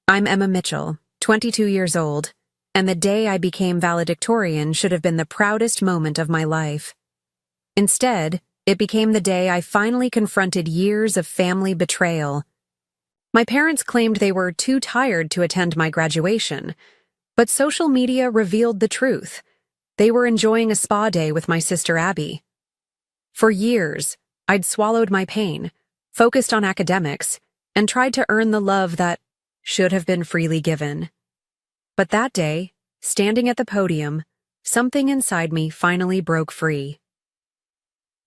I'm Emma Mitchell, 22 years old, and the day I became valedictorian should have been the proudest moment of my life. Instead, it became the day I finally confronted years of family betrayal. My parents claimed they were too tired to attend my graduation, but social media revealed the truth. They were enjoying a spa day with my sister Abby. For years, I'd swallowed my pain, focused on academics, and tried to earn the love that should have been freely given. But that day, standing at the podium, something inside me finally broke free.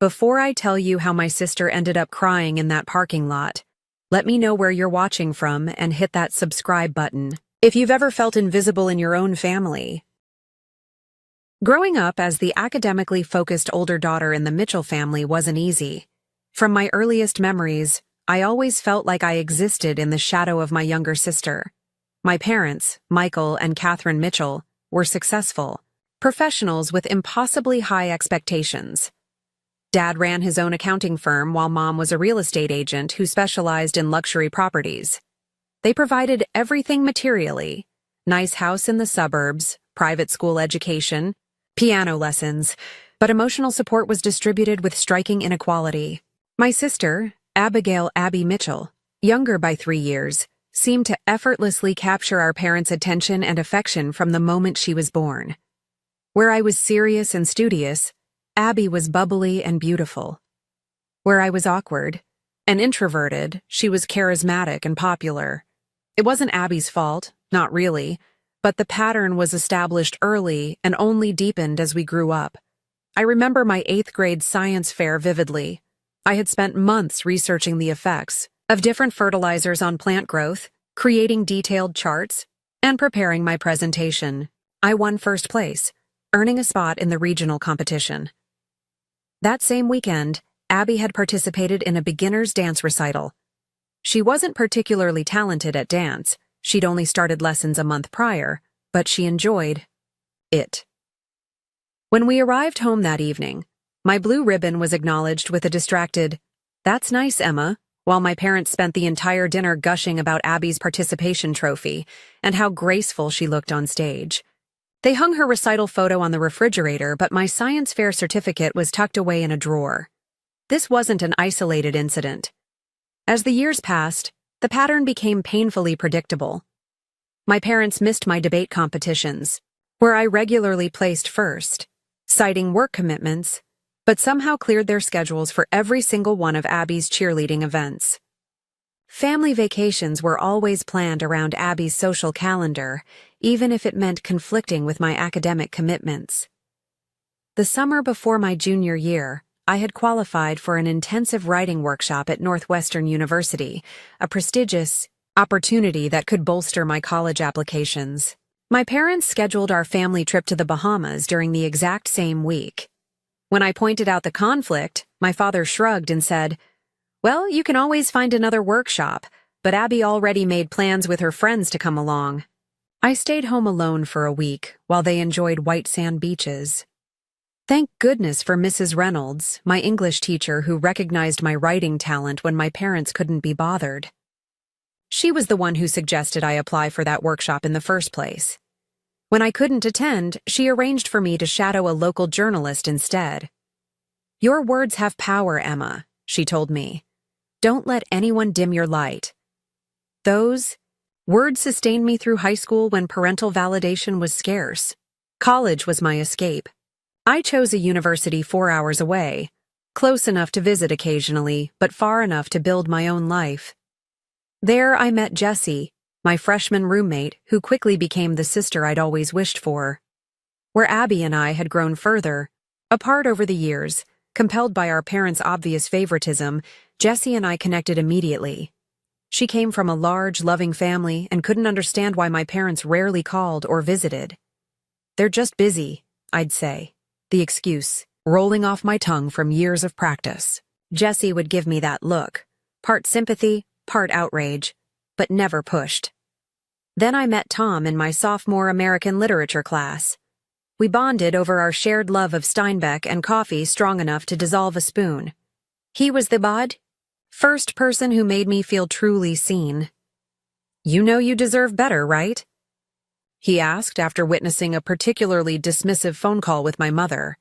Before I tell you how my sister ended up crying in that parking lot, let me know where you're watching from and hit that subscribe button if you've ever felt invisible in your own family. Growing up as the academically focused older daughter in the Mitchell family wasn't easy. From my earliest memories, I always felt like I existed in the shadow of my younger sister. My parents, Michael and Catherine Mitchell, were successful, professionals with impossibly high expectations. Dad ran his own accounting firm while Mom was a real estate agent who specialized in luxury properties. They provided everything materially: nice house in the suburbs, private school education, piano lessons, but emotional support was distributed with striking inequality. My sister, Abigail Abby Mitchell, younger by 3 years, seemed to effortlessly capture our parents' attention and affection from the moment she was born. Where I was serious and studious, Abby was bubbly and beautiful. Where I was awkward and introverted, she was charismatic and popular. It wasn't Abby's fault, not really, but the pattern was established early and only deepened as we grew up. I remember my 8th grade science fair vividly. I had spent months researching the effects of different fertilizers on plant growth, creating detailed charts, and preparing my presentation. I won first place, earning a spot in the regional competition. That same weekend, Abby had participated in a beginner's dance recital. She wasn't particularly talented at dance. She'd only started lessons a month prior, but she enjoyed it. When we arrived home that evening, my blue ribbon was acknowledged with a distracted, "That's nice, Emma," while my parents spent the entire dinner gushing about Abby's participation trophy and how graceful she looked on stage. They hung her recital photo on the refrigerator, but my science fair certificate was tucked away in a drawer. This wasn't an isolated incident. As the years passed, the pattern became painfully predictable. My parents missed my debate competitions, where I regularly placed first, citing work commitments, but somehow cleared their schedules for every single one of Abby's cheerleading events. Family vacations were always planned around Abby's social calendar, even if it meant conflicting with my academic commitments. The summer before my junior year, I had qualified for an intensive writing workshop at Northwestern University, a prestigious opportunity that could bolster my college applications. My parents scheduled our family trip to the Bahamas during the exact same week. When I pointed out the conflict, my father shrugged and said, "Well, you can always find another workshop, but Abby already made plans with her friends to come along." I stayed home alone for a week while they enjoyed white sand beaches. Thank goodness for Mrs. Reynolds, my English teacher who recognized my writing talent when my parents couldn't be bothered. She was the one who suggested I apply for that workshop in the first place. When I couldn't attend, she arranged for me to shadow a local journalist instead. "Your words have power, Emma," she told me. "Don't let anyone dim your light." Those words sustained me through high school when parental validation was scarce. College was my escape. I chose a university 4 hours away, close enough to visit occasionally, but far enough to build my own life. There I met Jessie, my freshman roommate, who quickly became the sister I'd always wished for. Where Abby and I had grown further, apart over the years, compelled by our parents' obvious favoritism, Jessie and I connected immediately. She came from a large, loving family and couldn't understand why my parents rarely called or visited. "They're just busy," I'd say, the excuse rolling off my tongue from years of practice. Jessie would give me that look, part sympathy, part outrage, but never pushed. Then I met Tom in my sophomore American literature class. We bonded over our shared love of Steinbeck and coffee strong enough to dissolve a spoon. He was the first person who made me feel truly seen. You know you deserve better, right? He asked after witnessing a particularly dismissive phone call with my mother.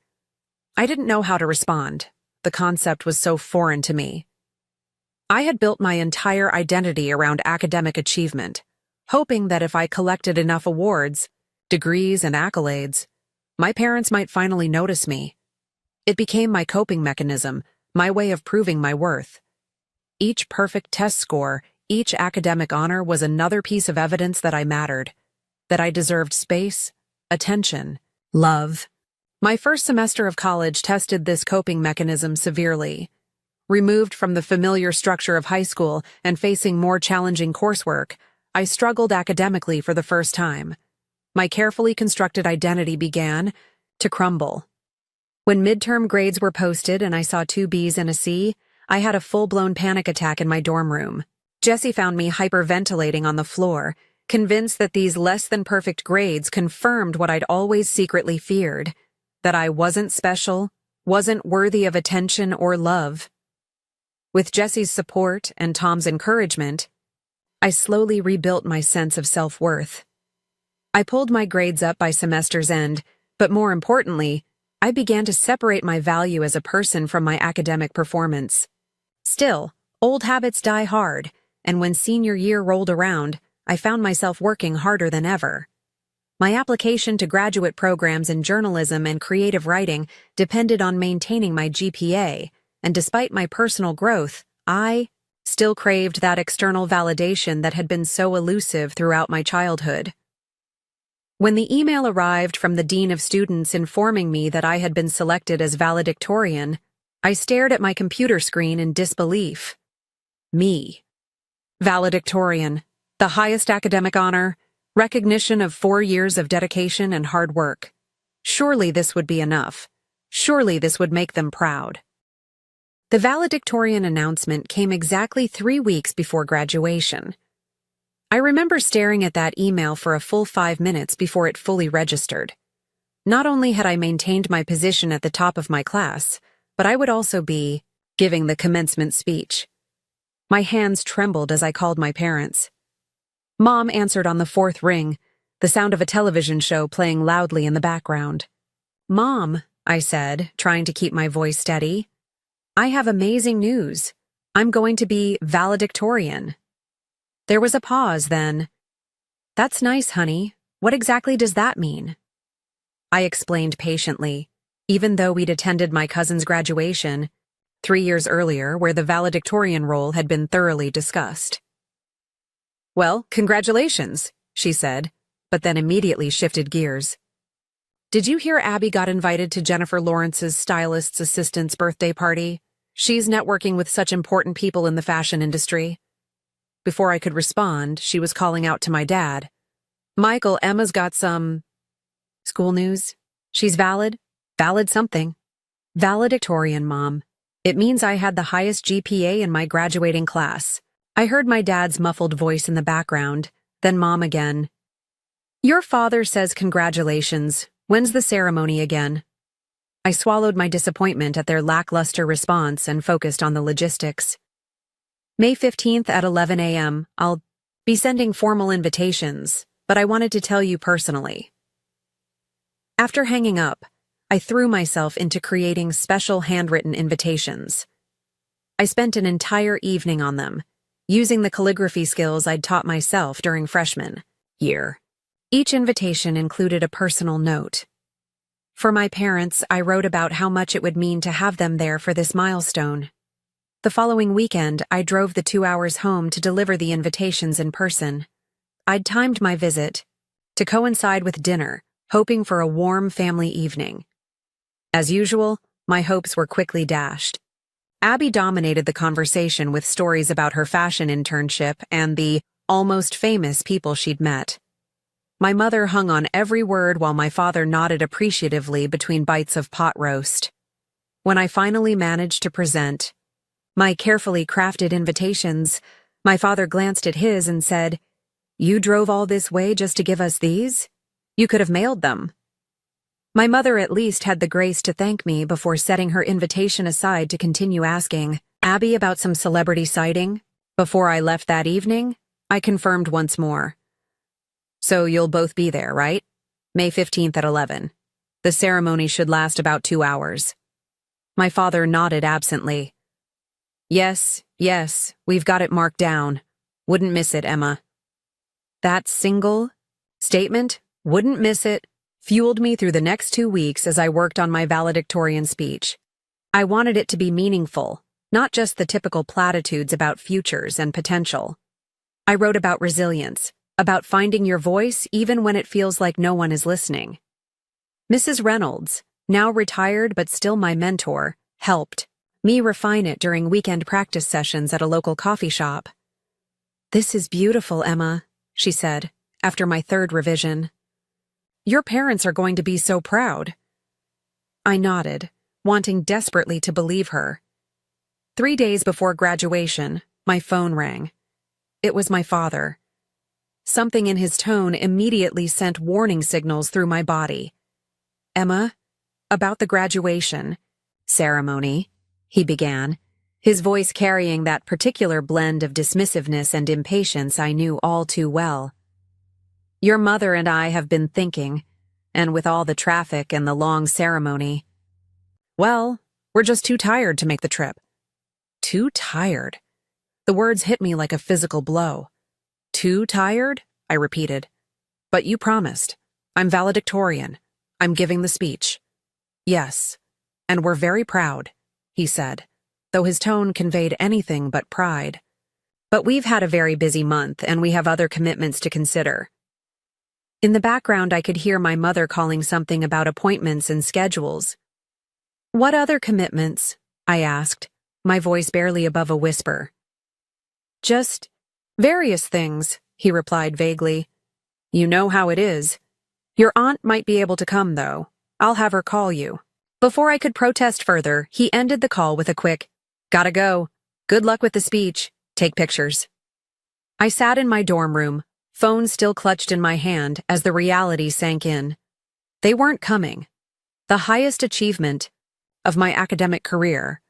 I didn't know how to respond. The concept was so foreign to me. I had built my entire identity around academic achievement, hoping that if I collected enough awards, degrees, and accolades, my parents might finally notice me. It became my coping mechanism, my way of proving my worth. Each perfect test score, each academic honor was another piece of evidence that I mattered, that I deserved space, attention, love. My first semester of college tested this coping mechanism severely. Removed from the familiar structure of high school and facing more challenging coursework, I struggled academically for the first time. My carefully constructed identity began to crumble. When midterm grades were posted and I saw 2 B's and a C, I had a full-blown panic attack in my dorm room. Jessie found me hyperventilating on the floor, convinced that these less-than-perfect grades confirmed what I'd always secretly feared, that I wasn't special, wasn't worthy of attention or love. With Jessie's support and Tom's encouragement, I slowly rebuilt my sense of self-worth. I pulled my grades up by semester's end, but more importantly, I began to separate my value as a person from my academic performance. Still, old habits die hard, and when senior year rolled around, I found myself working harder than ever. My application to graduate programs in journalism and creative writing depended on maintaining my GPA, and despite my personal growth, I still craved that external validation that had been so elusive throughout my childhood. When the email arrived from the dean of students informing me that I had been selected as valedictorian, I stared at my computer screen in disbelief. Me. Valedictorian, the highest academic honor, recognition of 4 years of dedication and hard work. Surely this would be enough. Surely this would make them proud. The valedictorian announcement came exactly 3 weeks before graduation. I remember staring at that email for a full 5 minutes before it fully registered. Not only had I maintained my position at the top of my class, but I would also be giving the commencement speech. My hands trembled as I called my parents. Mom answered on the 4th ring, the sound of a television show playing loudly in the background. "Mom," I said, trying to keep my voice steady, "I have amazing news. I'm going to be valedictorian." There was a pause then. "That's nice, honey. What exactly does that mean?" I explained patiently, even though we'd attended my cousin's graduation 3 years earlier where the valedictorian role had been thoroughly discussed. "Well, congratulations," she said, but then immediately shifted gears. "Did you hear Abby got invited to Jennifer Lawrence's stylist's assistant's birthday party? She's networking with such important people in the fashion industry." Before I could respond, she was calling out to my dad. "Michael, Emma's got some school news. She's valid something. Valedictorian, Mom. It means I had the highest GPA in my graduating class." I heard my dad's muffled voice in the background, then Mom again. "Your father says congratulations. When's the ceremony again?" I swallowed my disappointment at their lackluster response and focused on the logistics. "May 15th at 11 a.m. I'll be sending formal invitations, but I wanted to tell you personally." After hanging up, I threw myself into creating special handwritten invitations. I spent an entire evening on them, using the calligraphy skills I'd taught myself during freshman year. Each invitation included a personal note. For my parents, I wrote about how much it would mean to have them there for this milestone. The following weekend, I drove the 2 hours home to deliver the invitations in person. I'd timed my visit to coincide with dinner, hoping for a warm family evening. As usual, my hopes were quickly dashed. Abby dominated the conversation with stories about her fashion internship and the almost famous people she'd met. My mother hung on every word while my father nodded appreciatively between bites of pot roast. When I finally managed to present my carefully crafted invitations, my father glanced at his and said, "You drove all this way just to give us these? You could have mailed them." My mother at least had the grace to thank me before setting her invitation aside to continue asking, "Abby, about some celebrity sighting?" Before I left that evening, I confirmed once more. So you'll both be there, right? May 15th at 11. The ceremony should last about 2 hours. My father nodded absently. Yes, we've got it marked down. Wouldn't miss it, Emma. That single statement, wouldn't miss it, fueled me through the next 2 weeks as I worked on my valedictorian speech. I wanted it to be meaningful, not just the typical platitudes about futures and potential. I wrote about resilience, about finding your voice even when it feels like no one is listening. Mrs. Reynolds, now retired but still my mentor, helped me refine it during weekend practice sessions at a local coffee shop. "This is beautiful, Emma," she said, after my 3rd revision. "Your parents are going to be so proud." I nodded, wanting desperately to believe her. 3 days before graduation, my phone rang. It was my father. Something in his tone immediately sent warning signals through my body. "Emma, about the graduation ceremony," he began, his voice carrying that particular blend of dismissiveness and impatience I knew all too well. "Your mother and I have been thinking, and with all the traffic and the long ceremony, well, we're just too tired to make the trip." Too tired? The words hit me like a physical blow. "Too tired?" I repeated. "But you promised. I'm valedictorian. I'm giving the speech." "Yes, and we're very proud," he said, though his tone conveyed anything but pride. "But we've had a very busy month, and we have other commitments to consider." In the background, I could hear my mother calling something about appointments and schedules. "What other commitments?" I asked, my voice barely above a whisper. "Just various things," he replied vaguely. "You know how it is. Your aunt might be able to come, though. I'll have her call you." Before I could protest further, he ended the call with a quick, "Gotta go. Good luck with the speech. Take pictures." I sat in my dorm room, phone still clutched in my hand as the reality sank in. They weren't coming. The highest achievement of my academic career,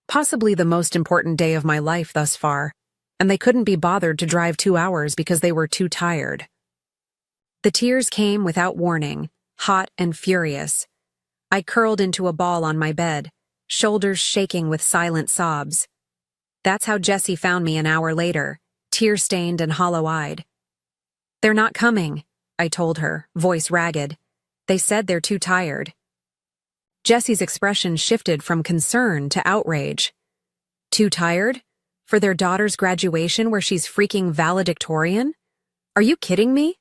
possibly the most important day of my life thus far, and they couldn't be bothered to drive 2 hours because they were too tired. The tears came without warning, hot and furious. I curled into a ball on my bed, shoulders shaking with silent sobs. That's how Jessie found me an hour later, tear-stained and hollow-eyed. "They're not coming," I told her, voice ragged. "They said they're too tired." Jessie's expression shifted from concern to outrage. "Too tired? For their daughter's graduation where she's freaking valedictorian? Are you kidding me?"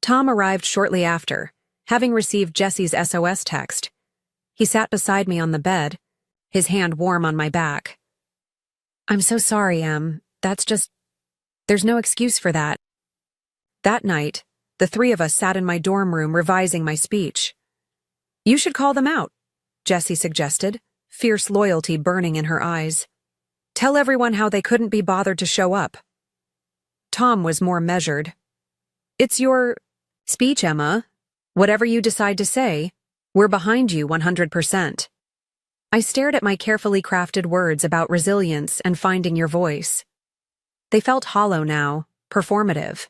Tom arrived shortly after, having received Jessie's SOS text. He sat beside me on the bed, his hand warm on my back. "I'm so sorry, Em. There's no excuse for that." That night, the 3 of us sat in my dorm room revising my speech. "You should call them out," Jessie suggested, fierce loyalty burning in her eyes. "Tell everyone how they couldn't be bothered to show up." Tom was more measured. "It's your speech, Emma. Whatever you decide to say, we're behind you 100%. I stared at my carefully crafted words about resilience and finding your voice. They felt hollow now, performative.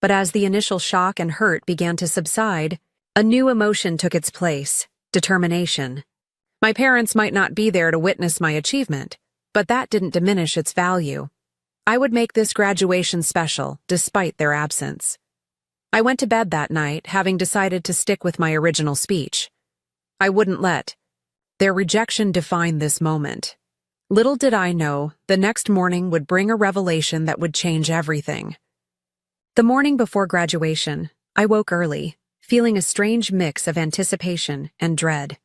But as the initial shock and hurt began to subside, a new emotion took its place: determination. My parents might not be there to witness my achievement, but that didn't diminish its value. I would make this graduation special, despite their absence. I went to bed that night, having decided to stick with my original speech. I wouldn't let their rejection define this moment. Little did I know, the next morning would bring a revelation that would change everything. The morning before graduation, I woke early, feeling a strange mix of anticipation and dread.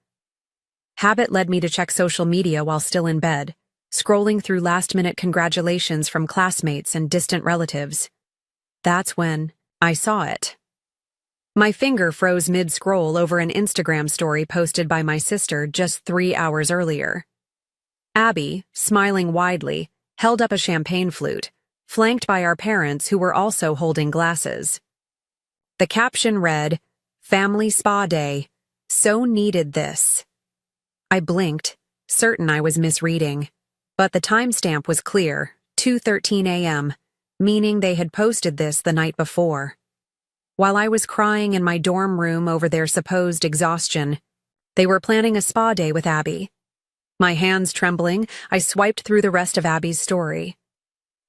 Habit led me to check social media while still in bed, scrolling through last-minute congratulations from classmates and distant relatives. That's when I saw it. My finger froze mid-scroll over an Instagram story posted by my sister just 3 hours earlier. Abby, smiling widely, held up a champagne flute, flanked by our parents who were also holding glasses. The caption read, "Family Spa Day. So needed this." I blinked, certain I was misreading. But the timestamp was clear, 2:13 a.m., meaning they had posted this the night before. While I was crying in my dorm room over their supposed exhaustion, they were planning a spa day with Abby. My hands trembling, I swiped through the rest of Abby's story.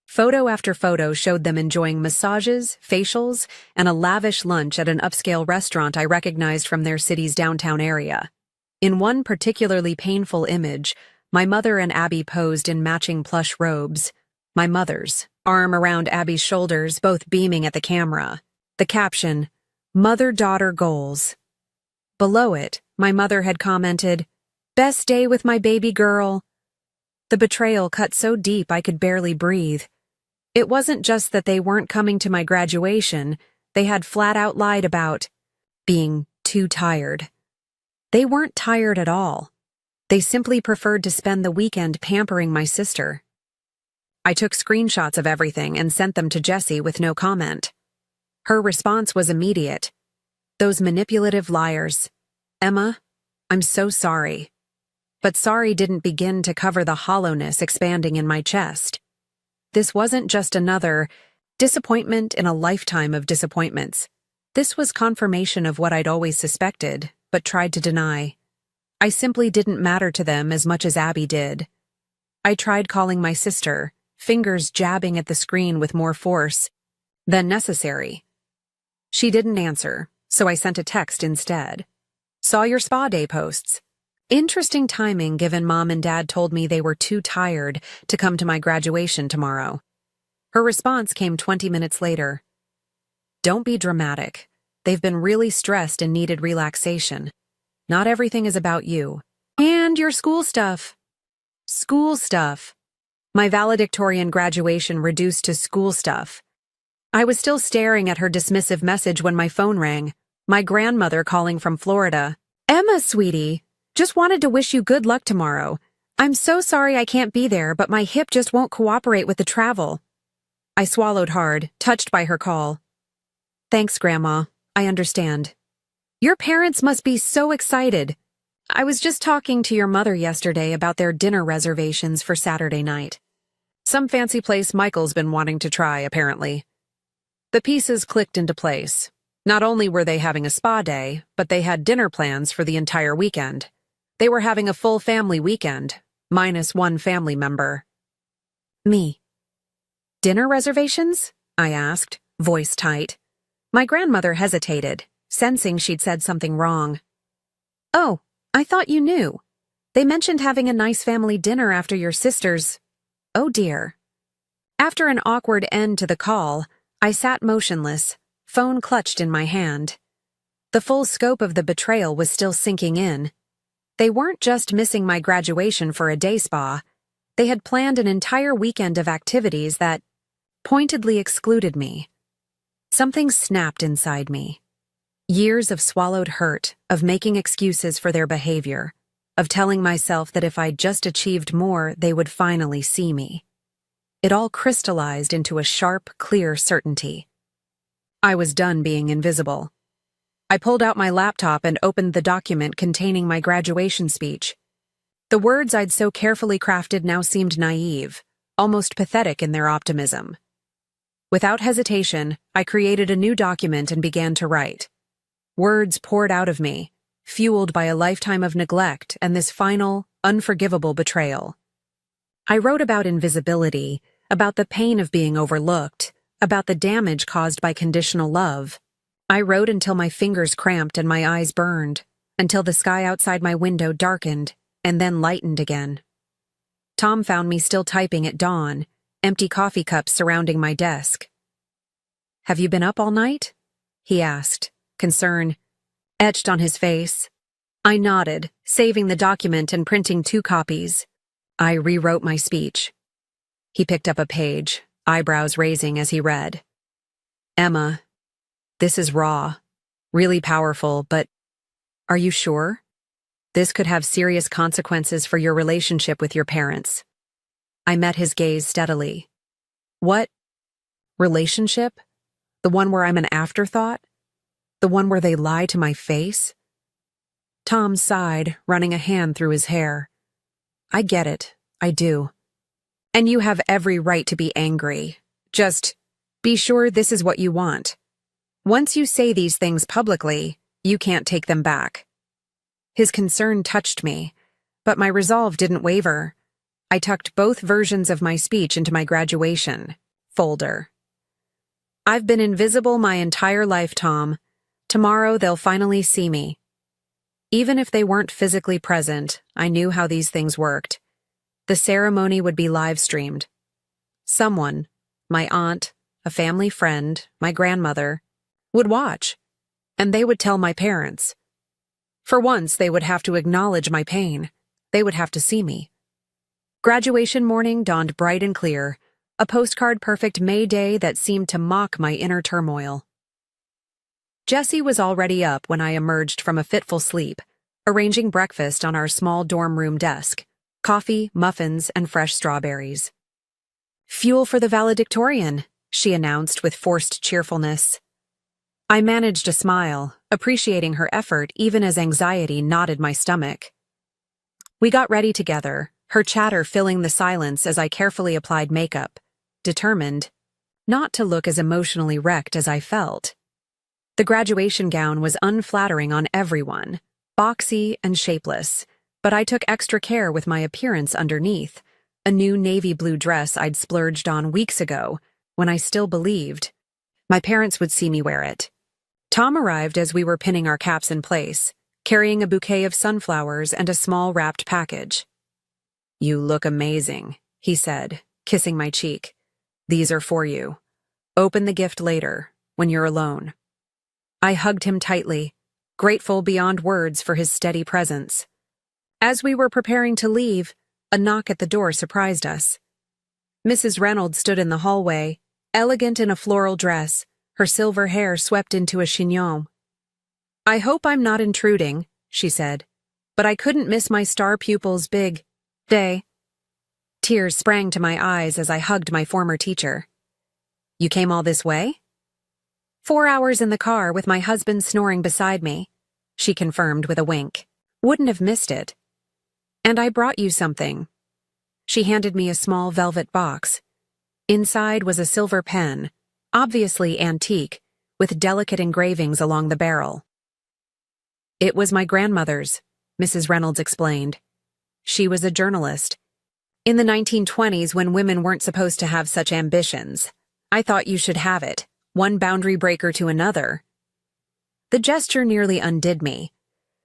Photo after photo showed them enjoying massages, facials, and a lavish lunch at an upscale restaurant I recognized from their city's downtown area. In one particularly painful image, my mother and Abby posed in matching plush robes. My mother's, arm around Abby's shoulders, both beaming at the camera. The caption, "Mother-daughter goals." Below it, my mother had commented, "Best day with my baby girl." The betrayal cut so deep I could barely breathe. It wasn't just that they weren't coming to my graduation, they had flat out lied about being too tired. They weren't tired at all. They simply preferred to spend the weekend pampering my sister. I took screenshots of everything and sent them to Jessie with no comment. Her response was immediate. "Those manipulative liars. Emma, I'm so sorry." But sorry didn't begin to cover the hollowness expanding in my chest. This wasn't just another disappointment in a lifetime of disappointments. This was confirmation of what I'd always suspected, but tried to deny. I simply didn't matter to them as much as Abby did. I tried calling my sister, fingers jabbing at the screen with more force than necessary. She didn't answer, so I sent a text instead. "Saw your spa day posts. Interesting timing given Mom and Dad told me they were too tired to come to my graduation tomorrow." Her response came 20 minutes later. "Don't be dramatic. They've been really stressed and needed relaxation. Not everything is about you. And your school stuff." School stuff. My valedictorian graduation reduced to school stuff. I was still staring at her dismissive message when my phone rang. My grandmother calling from Florida. "Emma, sweetie. Just wanted to wish you good luck tomorrow. I'm so sorry I can't be there, but my hip just won't cooperate with the travel." I swallowed hard, touched by her call. "Thanks, Grandma. I understand. Your parents must be so excited. I was just talking to your mother yesterday about their dinner reservations for Saturday night. Some fancy place Michael's been wanting to try, apparently." The pieces clicked into place. Not only were they having a spa day, but they had dinner plans for the entire weekend. They were having a full family weekend, minus one family member. Me. "Dinner reservations?" I asked, voice tight. My grandmother hesitated, sensing she'd said something wrong. "Oh, I thought you knew. They mentioned having a nice family dinner after your sister's—" Oh dear. After an awkward end to the call, I sat motionless, phone clutched in my hand. The full scope of the betrayal was still sinking in. They weren't just missing my graduation for a day spa. They had planned an entire weekend of activities that pointedly excluded me. Something snapped inside me. Years of swallowed hurt, of making excuses for their behavior, of telling myself that if I'd just achieved more, they would finally see me. It all crystallized into a sharp, clear certainty. I was done being invisible. I pulled out my laptop and opened the document containing my graduation speech. The words I'd so carefully crafted now seemed naive, almost pathetic in their optimism. Without hesitation, I created a new document and began to write. Words poured out of me, fueled by a lifetime of neglect and this final, unforgivable betrayal. I wrote about invisibility, about the pain of being overlooked, about the damage caused by conditional love. I wrote until my fingers cramped and my eyes burned, until the sky outside my window darkened and then lightened again. Tom found me still typing at dawn, empty coffee cups surrounding my desk. "Have you been up all night?" he asked, concern etched on his face. I nodded, saving the document and printing 2 copies. I rewrote my speech. He picked up a page, eyebrows raising as he read. "Emma, this is raw, really powerful, but are you sure? This could have serious consequences for your relationship with your parents." I met his gaze steadily. "What? Relationship? The one where I'm an afterthought? The one where they lie to my face?" Tom sighed, running a hand through his hair. "I get it. I do. And you have every right to be angry. Just Be sure this is what you want. Once you say these things publicly, you can't take them back. His concern touched me, but my resolve didn't waver. I tucked both versions of my speech into my graduation folder. I've been invisible my entire life, Tom. Tomorrow they'll finally see me. Even if they weren't physically present, I knew how these things worked. The ceremony would be live-streamed. Someone, my aunt, a family friend, my grandmother, would watch, and they would tell my parents. For once, they would have to acknowledge my pain. They would have to see me. Graduation morning dawned bright and clear, a postcard-perfect May day that seemed to mock my inner turmoil. Jessie was already up when I emerged from a fitful sleep, arranging breakfast on our small dorm room desk, coffee, muffins, and fresh strawberries. "Fuel for the valedictorian," she announced with forced cheerfulness. I managed a smile, appreciating her effort even as anxiety knotted my stomach. We got ready together, her chatter filling the silence as I carefully applied makeup, determined not to look as emotionally wrecked as I felt. The graduation gown was unflattering on everyone, boxy and shapeless, but I took extra care with my appearance underneath, a new navy blue dress I'd splurged on weeks ago, when I still believed my parents would see me wear it. Tom arrived as we were pinning our caps in place, carrying a bouquet of sunflowers and a small wrapped package. "You look amazing," he said, kissing my cheek. "These are for you. Open the gift later, when you're alone." I hugged him tightly, grateful beyond words for his steady presence. As we were preparing to leave, a knock at the door surprised us. Mrs. Reynolds stood in the hallway, elegant in a floral dress, her silver hair swept into a chignon. "I hope I'm not intruding," she said, but I couldn't miss my star pupil's big day. Tears sprang to my eyes as I hugged my former teacher. "You came all this way?" 4 hours in the car with my husband snoring beside me, she confirmed with a wink. "Wouldn't have missed it. And I brought you something." She handed me a small velvet box. Inside was a silver pen, obviously antique, with delicate engravings along the barrel. "It was my grandmother's," Mrs. Reynolds explained. "She was a journalist. In the 1920s, when women weren't supposed to have such ambitions, I thought you should have it, one boundary breaker to another." The gesture nearly undid me.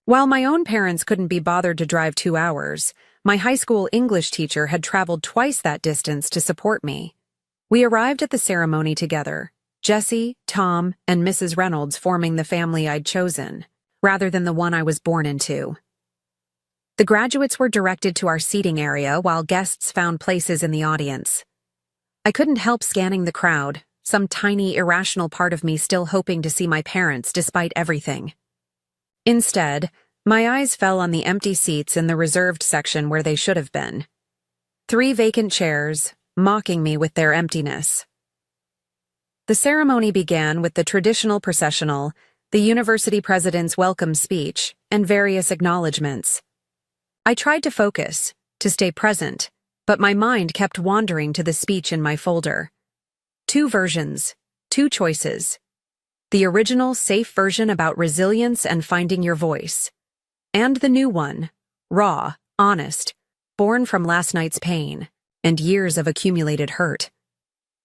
While my own parents couldn't be bothered to drive 2 hours, my high school English teacher had traveled twice that distance to support me. We arrived at the ceremony together, Jessie, Tom, and Mrs. Reynolds forming the family I'd chosen, rather than the one I was born into. The graduates were directed to our seating area while guests found places in the audience. I couldn't help scanning the crowd, some tiny, irrational part of me still hoping to see my parents despite everything. Instead, my eyes fell on the empty seats in the reserved section where they should have been. 3 vacant chairs, mocking me with their emptiness. The ceremony began with the traditional processional, the university president's welcome speech, and various acknowledgments. I tried to focus, to stay present, but my mind kept wandering to the speech in my folder. 2 versions, 2 choices. The original safe version about resilience and finding your voice. And the new one, raw, honest, born from last night's pain and years of accumulated hurt.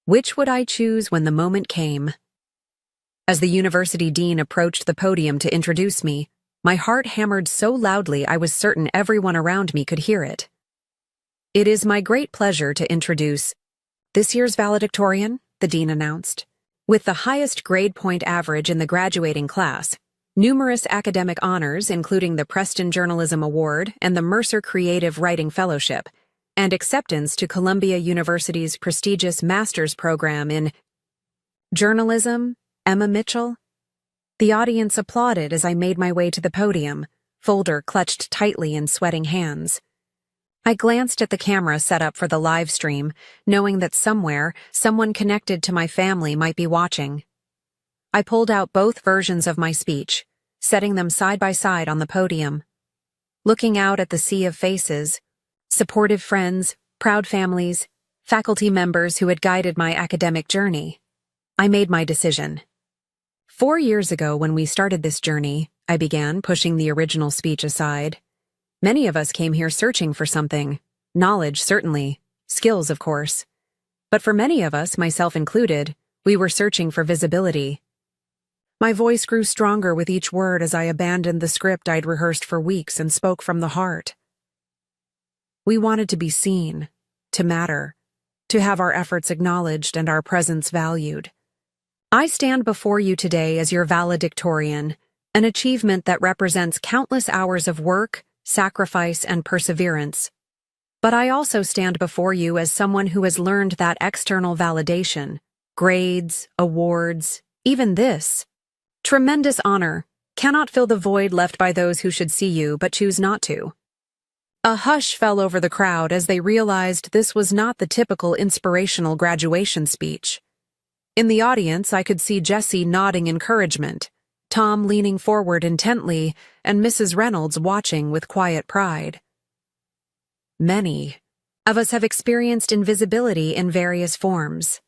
Which would I choose when the moment came? As the university dean approached the podium to introduce me, my heart hammered so loudly I was certain everyone around me could hear it. "It is my great pleasure to introduce this year's valedictorian," the dean announced. With the highest grade point average in the graduating class, numerous academic honors including the Preston Journalism Award and the Mercer Creative Writing Fellowship, and acceptance to Columbia University's prestigious master's program in journalism, Emma Mitchell. The audience applauded as I made my way to the podium, folder clutched tightly in sweating hands. I glanced at the camera set up for the live stream, knowing that somewhere, someone connected to my family might be watching. I pulled out both versions of my speech, setting them side by side on the podium. Looking out at the sea of faces, supportive friends, proud families, faculty members who had guided my academic journey, I made my decision. 4 years ago, when we started this journey, I began, pushing the original speech aside. Many of us came here searching for something. Knowledge, certainly. Skills, of course. But for many of us, myself included, we were searching for visibility. My voice grew stronger with each word as I abandoned the script I'd rehearsed for weeks and spoke from the heart. We wanted to be seen, to matter, to have our efforts acknowledged and our presence valued. I stand before you today as your valedictorian, an achievement that represents countless hours of work, sacrifice, and perseverance. But I also stand before you as someone who has learned that external validation, grades, awards, even this tremendous honor, cannot fill the void left by those who should see you but choose not to. A hush fell over the crowd as they realized this was not the typical inspirational graduation speech. In the audience, I could see Jesse nodding encouragement, Tom leaning forward intently, and Mrs. Reynolds watching with quiet pride. Many of us have experienced invisibility in various forms.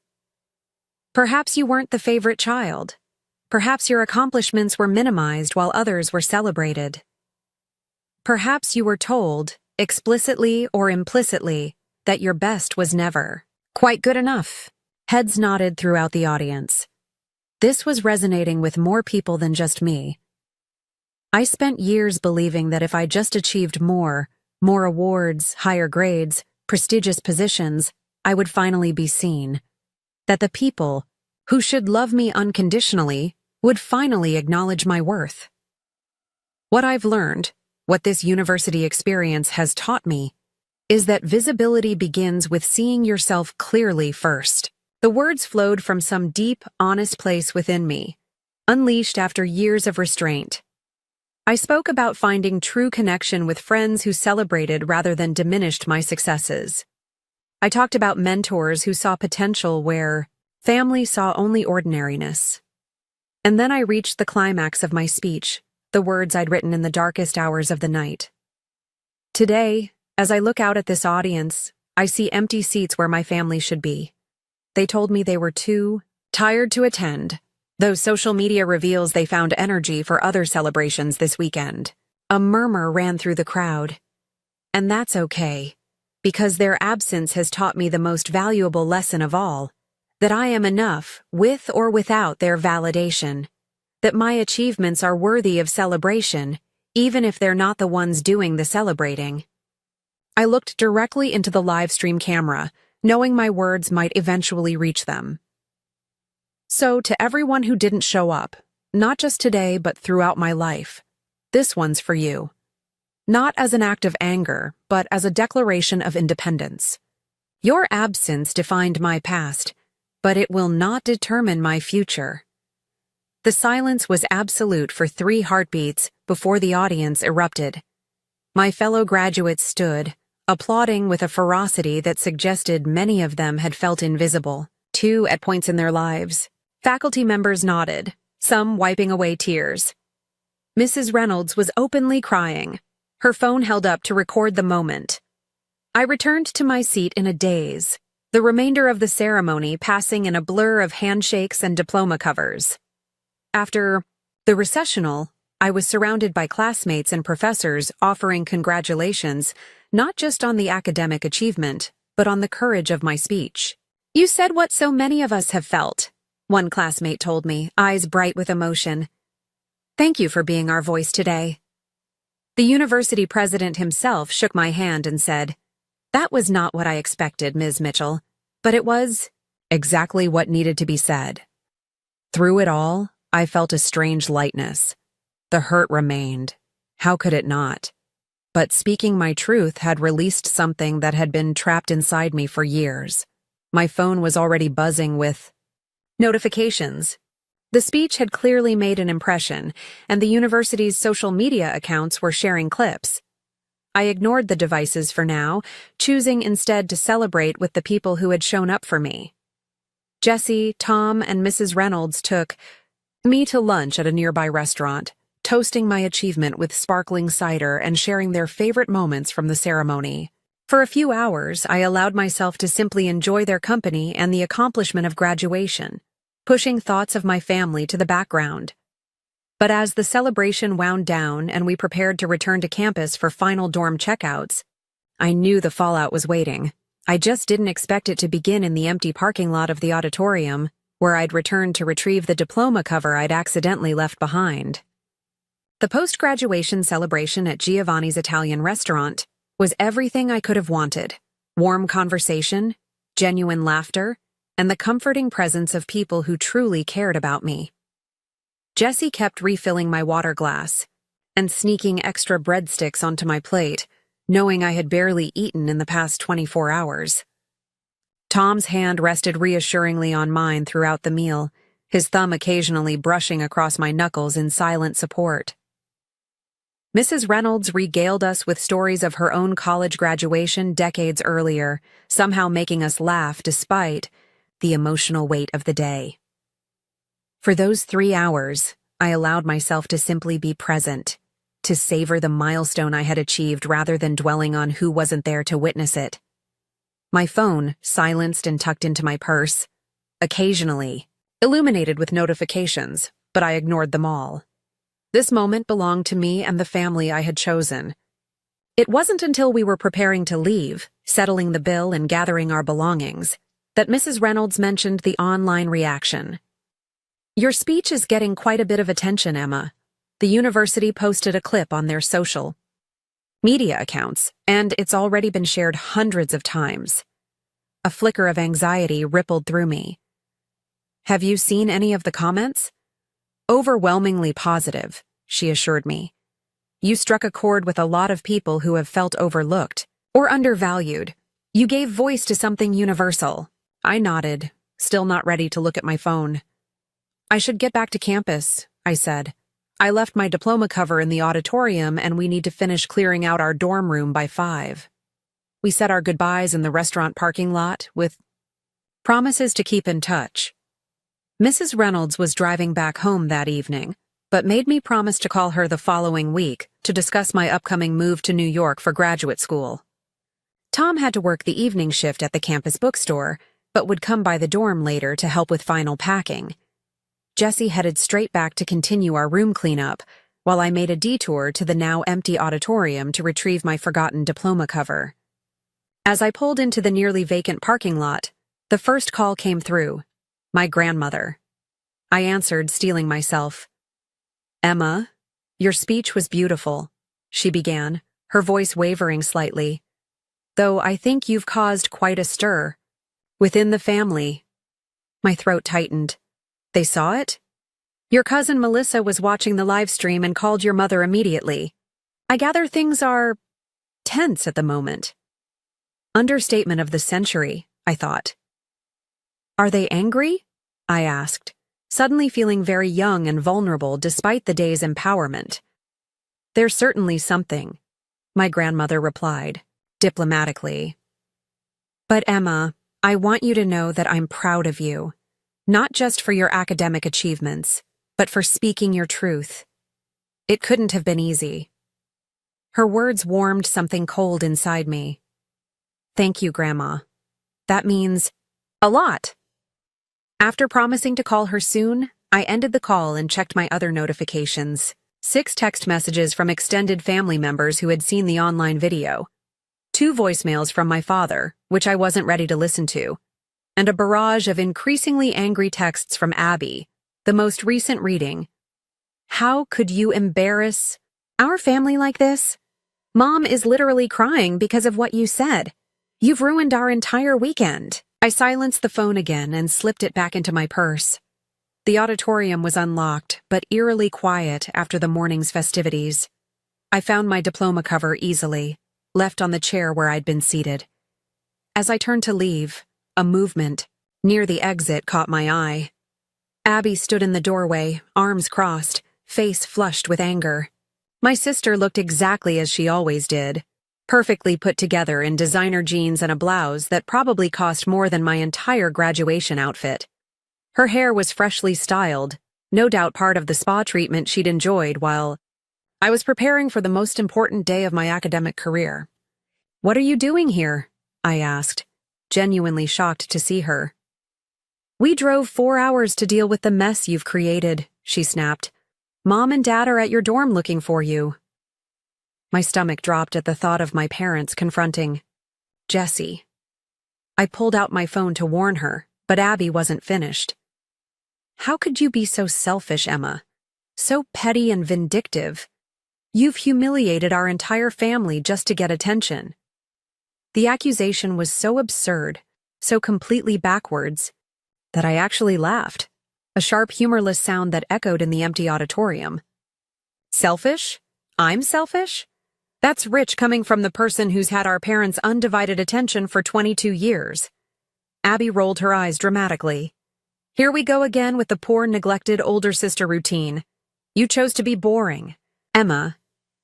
Perhaps you weren't the favorite child. Perhaps your accomplishments were minimized while others were celebrated. Perhaps you were told, explicitly or implicitly, that your best was never quite good enough. Heads nodded throughout the audience. This was resonating with more people than just me. I spent years believing that if I just achieved more awards, higher grades, prestigious positions, I would finally be seen. That the people who should love me unconditionally would finally acknowledge my worth. What I've learned, what this university experience has taught me, is that visibility begins with seeing yourself clearly first. The words flowed from some deep, honest place within me, unleashed after years of restraint. I spoke about finding true connection with friends who celebrated rather than diminished my successes. I talked about mentors who saw potential where family saw only ordinariness. And then I reached the climax of my speech, the words I'd written in the darkest hours of the night. Today, as I look out at this audience, I see empty seats where my family should be. They told me they were too tired to attend, though social media reveals they found energy for other celebrations this weekend. A murmur ran through the crowd. And that's okay, because their absence has taught me the most valuable lesson of all, that I am enough, with or without their validation, that my achievements are worthy of celebration, even if they're not the ones doing the celebrating. I looked directly into the live stream camera, knowing my words might eventually reach them. So, to everyone who didn't show up, not just today but throughout my life, this one's for you. Not as an act of anger, but as a declaration of independence. Your absence defined my past, but it will not determine my future. The silence was absolute for 3 heartbeats before the audience erupted. My fellow graduates stood, applauding with a ferocity that suggested many of them had felt invisible, too, at points in their lives. Faculty members nodded, some wiping away tears. Mrs. Reynolds was openly crying, her phone held up to record the moment. I returned to my seat in a daze, the remainder of the ceremony passing in a blur of handshakes and diploma covers. After the recessional, I was surrounded by classmates and professors offering congratulations, not just on the academic achievement, but on the courage of my speech. "You said what so many of us have felt," one classmate told me, eyes bright with emotion. "Thank you for being our voice today." The university president himself shook my hand and said, "That was not what I expected, Ms. Mitchell, but it was exactly what needed to be said." Through it all, I felt a strange lightness. The hurt remained. How could it not? But speaking my truth had released something that had been trapped inside me for years. My phone was already buzzing with notifications. The speech had clearly made an impression, and the university's social media accounts were sharing clips. I ignored the devices for now, choosing instead to celebrate with the people who had shown up for me. Jesse, Tom, and Mrs. Reynolds took me to lunch at a nearby restaurant, toasting my achievement with sparkling cider and sharing their favorite moments from the ceremony. For a few hours, I allowed myself to simply enjoy their company and the accomplishment of graduation. pushing thoughts of my family to the background. But as the celebration wound down and we prepared to return to campus for final dorm checkouts, I knew the fallout was waiting. I just didn't expect it to begin in the empty parking lot of the auditorium, where I'd returned to retrieve the diploma cover I'd accidentally left behind. The post-graduation celebration at Giovanni's Italian restaurant was everything I could have wanted. Warm conversation, genuine laughter, and the comforting presence of people who truly cared about me. Jessie kept refilling my water glass and sneaking extra breadsticks onto my plate, knowing I had barely eaten in the past 24 hours. Tom's hand rested reassuringly on mine throughout the meal, his thumb occasionally brushing across my knuckles in silent support. Mrs. Reynolds regaled us with stories of her own college graduation decades earlier, somehow making us laugh despite the emotional weight of the day. For those 3 hours, I allowed myself to simply be present, to savor the milestone I had achieved rather than dwelling on who wasn't there to witness it. My phone, silenced and tucked into my purse, occasionally illuminated with notifications, but I ignored them all. This moment belonged to me and the family I had chosen. It wasn't until we were preparing to leave, settling the bill and gathering our belongings, that Mrs. Reynolds mentioned the online reaction. "Your speech is getting quite a bit of attention, Emma." The university posted a clip on their social media accounts, and it's already been shared hundreds of times. A flicker of anxiety rippled through me. "Have you seen any of the comments?" "Overwhelmingly positive," she assured me. "You struck a chord with a lot of people who have felt overlooked or undervalued. You gave voice to something universal." I nodded, still not ready to look at my phone. "I should get back to campus," I said. "I left my diploma cover in the auditorium and we need to finish clearing out our dorm room by 5. We said our goodbyes in the restaurant parking lot with promises to keep in touch. Mrs. Reynolds was driving back home that evening, but made me promise to call her the following week to discuss my upcoming move to New York for graduate school. Tom had to work the evening shift at the campus bookstore, but would come by the dorm later to help with final packing. Jessie headed straight back to continue our room cleanup, while I made a detour to the now empty auditorium to retrieve my forgotten diploma cover. As I pulled into the nearly vacant parking lot, the first call came through. My grandmother. I answered, steeling myself. "Emma, your speech was beautiful," she began, her voice wavering slightly. "Though I think you've caused quite a stir within the family." My throat tightened. "They saw it? Your cousin Melissa was watching the live stream and called your mother immediately. I gather things are tense at the moment." Understatement of the century, I thought. "Are they angry?" I asked, suddenly feeling very young and vulnerable despite the day's empowerment. "There's certainly something," my grandmother replied, diplomatically. "But Emma, I want you to know that I'm proud of you, not just for your academic achievements, but for speaking your truth. It couldn't have been easy." Her words warmed something cold inside me. "Thank you, Grandma. That means a lot." After promising to call her soon, I ended the call and checked my other notifications. 6 text messages from extended family members who had seen the online video. 2 voicemails from my father, which I wasn't ready to listen to. And a barrage of increasingly angry texts from Abby, the most recent reading. "How could you embarrass our family like this? Mom is literally crying because of what you said. You've ruined our entire weekend." I silenced the phone again and slipped it back into my purse. The auditorium was unlocked, but eerily quiet after the morning's festivities. I found my diploma cover easily, left on the chair where I'd been seated. As I turned to leave, a movement near the exit caught my eye. Abby stood in the doorway, arms crossed, face flushed with anger. My sister looked exactly as she always did, perfectly put together in designer jeans and a blouse that probably cost more than my entire graduation outfit. Her hair was freshly styled, no doubt part of the spa treatment she'd enjoyed while I was preparing for the most important day of my academic career. "What are you doing here?" I asked, genuinely shocked to see her. We drove 4 hours to deal with the mess you've created, she snapped. Mom and Dad are at your dorm looking for you. My stomach dropped at the thought of my parents confronting Jessie. I pulled out my phone to warn her, but Abby wasn't finished. How could you be so selfish, Emma? So petty and vindictive. You've humiliated our entire family just to get attention. The accusation was so absurd, so completely backwards, that I actually laughed, a sharp, humorless sound that echoed in the empty auditorium. Selfish? I'm selfish? That's rich coming from the person who's had our parents' undivided attention for 22 years. Abby rolled her eyes dramatically. Here we go again with the poor, neglected older sister routine. You chose to be boring. Emma,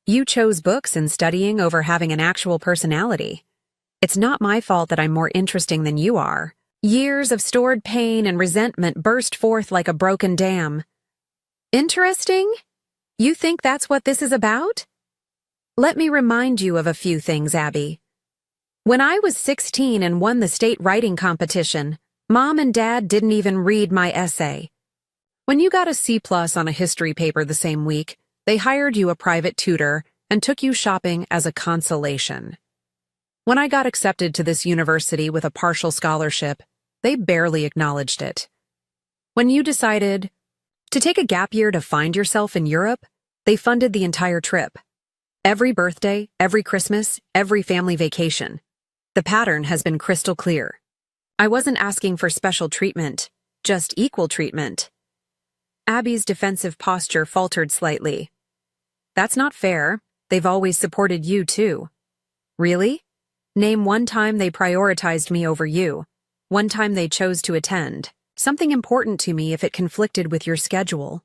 you chose books and studying over having an actual personality. It's not my fault that I'm more interesting than you are. Years of stored pain and resentment burst forth like a broken dam. Interesting? You think that's what this is about? Let me remind you of a few things, Abby. When I was 16 and won the state writing competition, Mom and Dad didn't even read my essay. When you got a C+ on a history paper the same week, they hired you a private tutor and took you shopping as a consolation. When I got accepted to this university with a partial scholarship, they barely acknowledged it. When you decided to take a gap year to find yourself in Europe, they funded the entire trip. Every birthday, every Christmas, every family vacation. The pattern has been crystal clear. I wasn't asking for special treatment, just equal treatment. Abby's defensive posture faltered slightly. That's not fair. They've always supported you, too. Really? Name one time they prioritized me over you. One time they chose to attend. Something important to me if it conflicted with your schedule.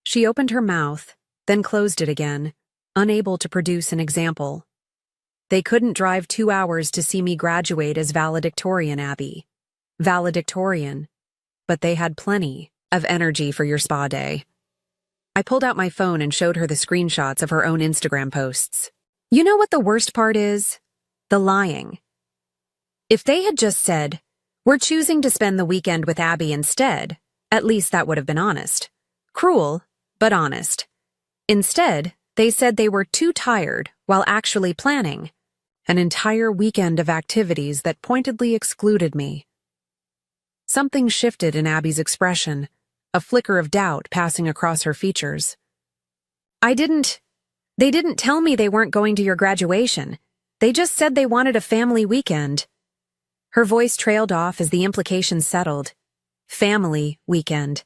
She opened her mouth, then closed it again, unable to produce an example. They couldn't drive 2 hours to see me graduate as valedictorian, Abby. Valedictorian. But they had plenty of energy for your spa day. I pulled out my phone and showed her the screenshots of her own Instagram posts. You know what the worst part is? The lying. If they had just said, "We're choosing to spend the weekend with Abby instead," at least that would have been honest. Cruel, but honest. Instead, they said they were too tired while actually planning an entire weekend of activities that pointedly excluded me. Something shifted in Abby's expression, a flicker of doubt passing across her features. They didn't tell me they weren't going to your graduation. They just said they wanted a family weekend. Her voice trailed off as the implication settled. Family weekend.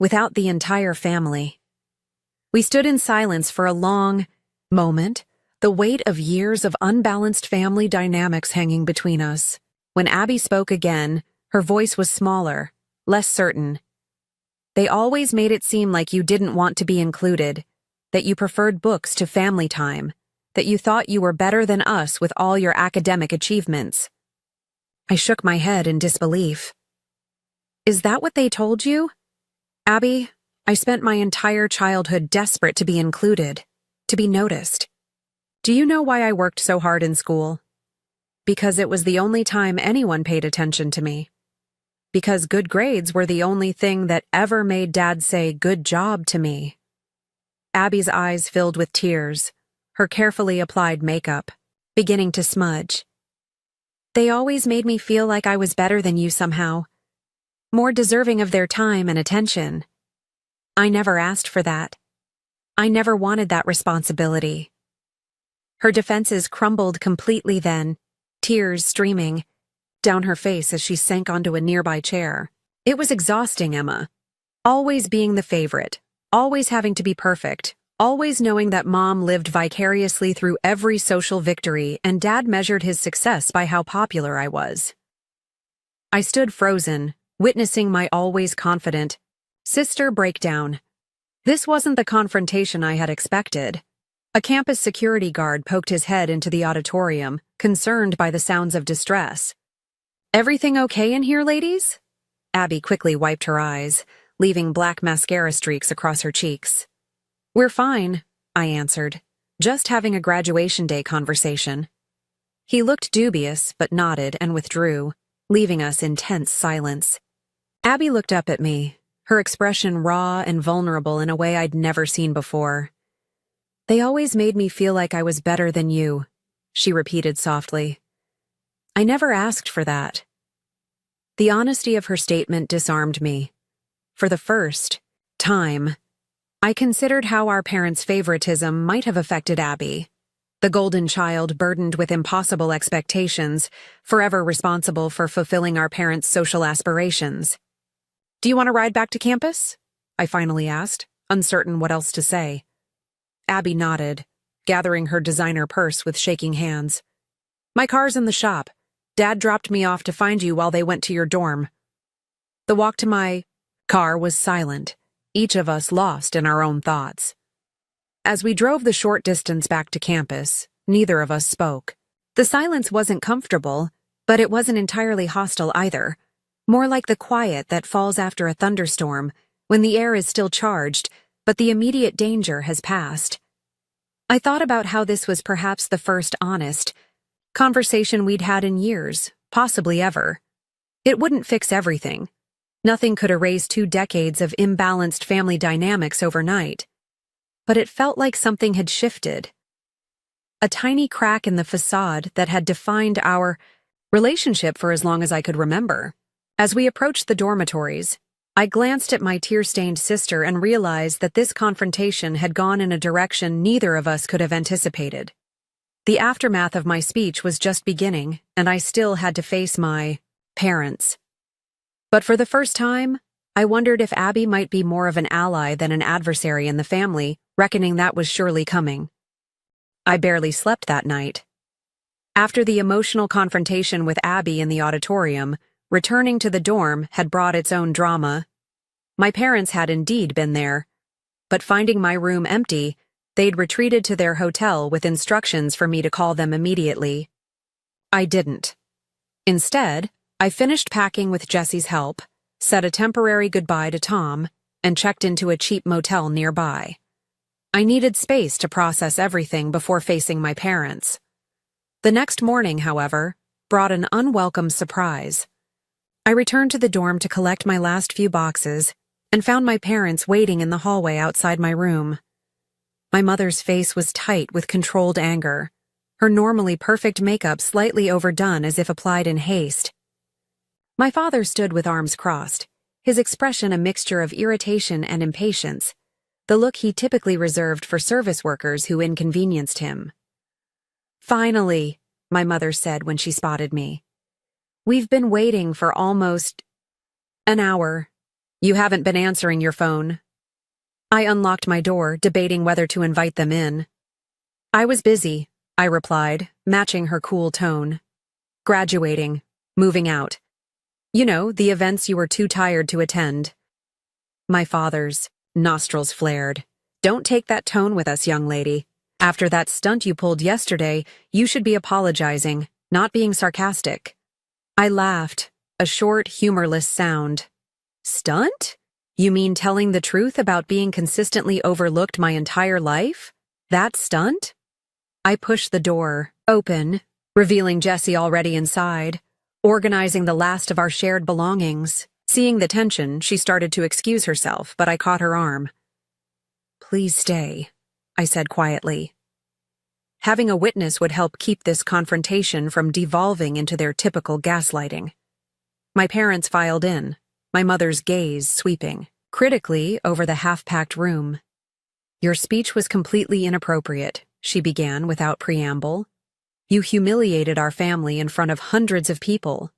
Without the entire family. We stood in silence for a long moment, the weight of years of unbalanced family dynamics hanging between us. When Abby spoke again, her voice was smaller, less certain. They always made it seem like you didn't want to be included, that you preferred books to family time, that you thought you were better than us with all your academic achievements. I shook my head in disbelief. Is that what they told you? Abby, I spent my entire childhood desperate to be included, to be noticed. Do you know why I worked so hard in school? Because it was the only time anyone paid attention to me. Because good grades were the only thing that ever made Dad say good job to me. Abby's eyes filled with tears, her carefully applied makeup beginning to smudge. They always made me feel like I was better than you somehow, more deserving of their time and attention. I never asked for that. I never wanted that responsibility. Her defenses crumbled completely then, tears streaming down her face as she sank onto a nearby chair. It was exhausting, Emma. Always being the favorite, always having to be perfect, always knowing that Mom lived vicariously through every social victory and Dad measured his success by how popular I was. I stood frozen, witnessing my always confident sister break down. This wasn't the confrontation I had expected. A campus security guard poked his head into the auditorium, concerned by the sounds of distress. Everything okay in here, ladies? Abby quickly wiped her eyes, leaving black mascara streaks across her cheeks. We're fine, I answered, just having a graduation day conversation. He looked dubious, but nodded and withdrew, leaving us in tense silence. Abby looked up at me, her expression raw and vulnerable in a way I'd never seen before. "They always made me feel like I was better than you," she repeated softly. "I never asked for that." The honesty of her statement disarmed me. For the first time, I considered how our parents' favoritism might have affected Abby, the golden child burdened with impossible expectations, forever responsible for fulfilling our parents' social aspirations. "Do you want to ride back to campus?" I finally asked, uncertain what else to say. Abby nodded, gathering her designer purse with shaking hands. "My car's in the shop. Dad dropped me off to find you while they went to your dorm." The walk to my car was silent, each of us lost in our own thoughts. As we drove the short distance back to campus, neither of us spoke. The silence wasn't comfortable, but it wasn't entirely hostile either. More like the quiet that falls after a thunderstorm, when the air is still charged, but the immediate danger has passed. I thought about how this was perhaps the first honest conversation we'd had in years, possibly ever. It wouldn't fix everything. Nothing could erase 2 decades of imbalanced family dynamics overnight. But it felt like something had shifted. A tiny crack in the facade that had defined our relationship for as long as I could remember. As we approached the dormitories, I glanced at my tear-stained sister and realized that this confrontation had gone in a direction neither of us could have anticipated. The aftermath of my speech was just beginning, and I still had to face my parents. But for the first time, I wondered if Abby might be more of an ally than an adversary in the family, reckoning that was surely coming. I barely slept that night. After the emotional confrontation with Abby in the auditorium, returning to the dorm had brought its own drama. My parents had indeed been there, but finding my room empty, they'd retreated to their hotel with instructions for me to call them immediately. I didn't. Instead, I finished packing with Jesse's help, said a temporary goodbye to Tom, and checked into a cheap motel nearby. I needed space to process everything before facing my parents. The next morning, however, brought an unwelcome surprise. I returned to the dorm to collect my last few boxes and found my parents waiting in the hallway outside my room. My mother's face was tight with controlled anger, her normally perfect makeup slightly overdone as if applied in haste. My father stood with arms crossed, his expression a mixture of irritation and impatience, the look he typically reserved for service workers who inconvenienced him. "Finally," my mother said when she spotted me. "We've been waiting for almost an hour. You haven't been answering your phone." I unlocked my door, debating whether to invite them in. "I was busy," I replied, matching her cool tone. "Graduating, moving out. You know, the events you were too tired to attend." My father's nostrils flared. "Don't take that tone with us, young lady. After that stunt you pulled yesterday, you should be apologizing, not being sarcastic." I laughed, a short, humorless sound. "Stunt? You mean telling the truth about being consistently overlooked my entire life? That stunt?" I pushed the door open, revealing Jesse already inside, organizing the last of our shared belongings. Seeing the tension, she started to excuse herself, but I caught her arm. "Please stay," I said quietly. Having a witness would help keep this confrontation from devolving into their typical gaslighting. My parents filed in, my mother's gaze sweeping critically over the half-packed room. "Your speech was completely inappropriate," she began without preamble. "You humiliated our family in front of hundreds of people.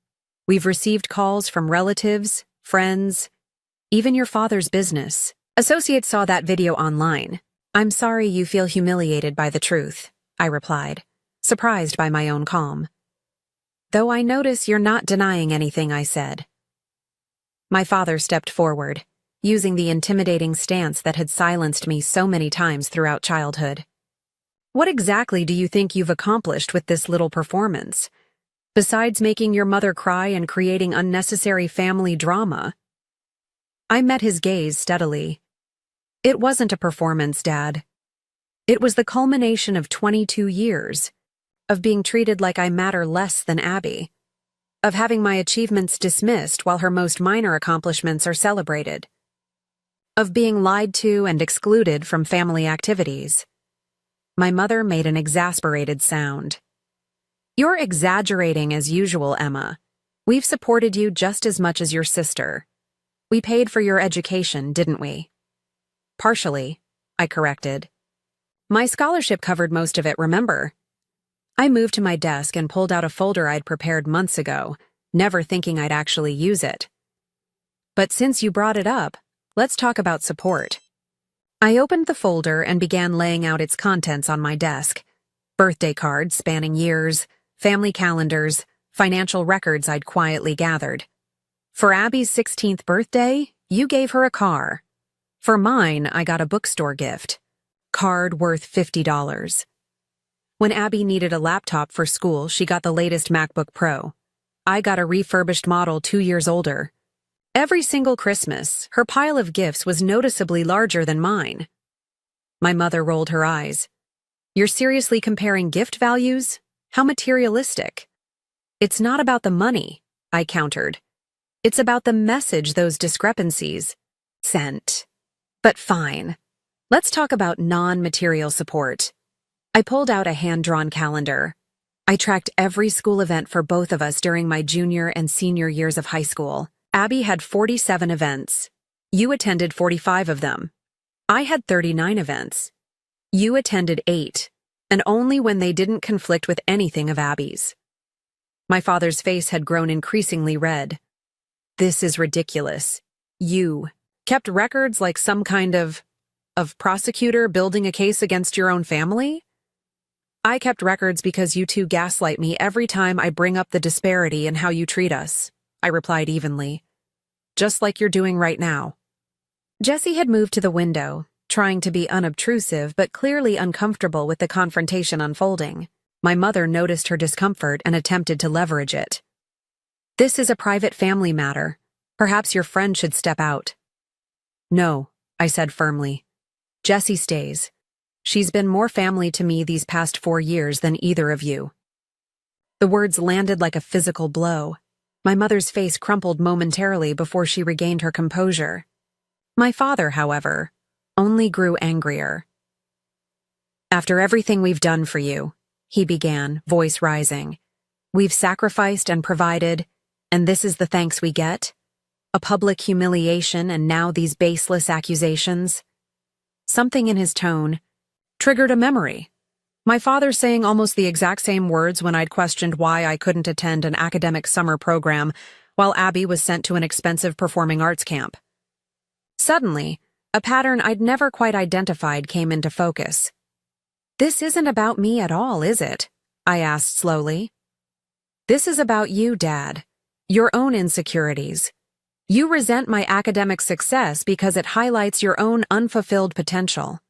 We've received calls from relatives, friends, even your father's business. Associates saw that video online. I'm sorry you feel humiliated by the truth," I replied, surprised by my own calm. "Though I notice you're not denying anything I said." My father stepped forward, using the intimidating stance that had silenced me so many times throughout childhood. "What exactly do you think you've accomplished with this little performance, besides making your mother cry and creating unnecessary family drama?" I met his gaze steadily. "It wasn't a performance, Dad. It was the culmination of 22 years of being treated like I matter less than Abby. of having my achievements dismissed while her most minor accomplishments are celebrated, of being lied to and excluded from family activities. My mother made an exasperated sound. You're exaggerating as usual, Emma. We've supported you just as much as your sister. We paid for your education, didn't we? Partially, I corrected. My scholarship covered most of it, remember? I moved to my desk and pulled out a folder I'd prepared months ago, never thinking I'd actually use it. But since you brought it up, let's talk about support. I opened the folder and began laying out its contents on my desk. Birthday cards spanning years, family calendars, financial records I'd quietly gathered. For Abby's 16th birthday, you gave her a car. For mine, I got a bookstore gift. Card worth $50. When Abby needed a laptop for school, she got the latest MacBook Pro. I got a refurbished model 2 years older. Every single Christmas, her pile of gifts was noticeably larger than mine. My mother rolled her eyes. You're seriously comparing gift values? How materialistic. It's not about the money, I countered. It's about the message those discrepancies sent. But fine. Let's talk about non-material support. I pulled out a hand-drawn calendar. I tracked every school event for both of us during my junior and senior years of high school. Abby had 47 events. You attended 45 of them. I had 39 events. You attended 8, and only when they didn't conflict with anything of Abby's. My father's face had grown increasingly red. This is ridiculous. You kept records like some kind of prosecutor building a case against your own family? I kept records because you two gaslight me every time I bring up the disparity in how you treat us, I replied evenly. Just like you're doing right now. Jessie had moved to the window, trying to be unobtrusive but clearly uncomfortable with the confrontation unfolding. My mother noticed her discomfort and attempted to leverage it. This is a private family matter. Perhaps your friend should step out. No, I said firmly. Jessie stays. She's been more family to me these past 4 years than either of you. The words landed like a physical blow. My mother's face crumpled momentarily before she regained her composure. My father, however, only grew angrier. After everything we've done for you, he began, voice rising. We've sacrificed and provided, and this is the thanks we get? A public humiliation and now these baseless accusations? Something in his tone triggered a memory. My father saying almost the exact same words when I'd questioned why I couldn't attend an academic summer program while Abby was sent to an expensive performing arts camp. Suddenly, a pattern I'd never quite identified came into focus. This isn't about me at all, is it? I asked slowly. This is about you, Dad. Your own insecurities. You resent my academic success because it highlights your own unfulfilled potential.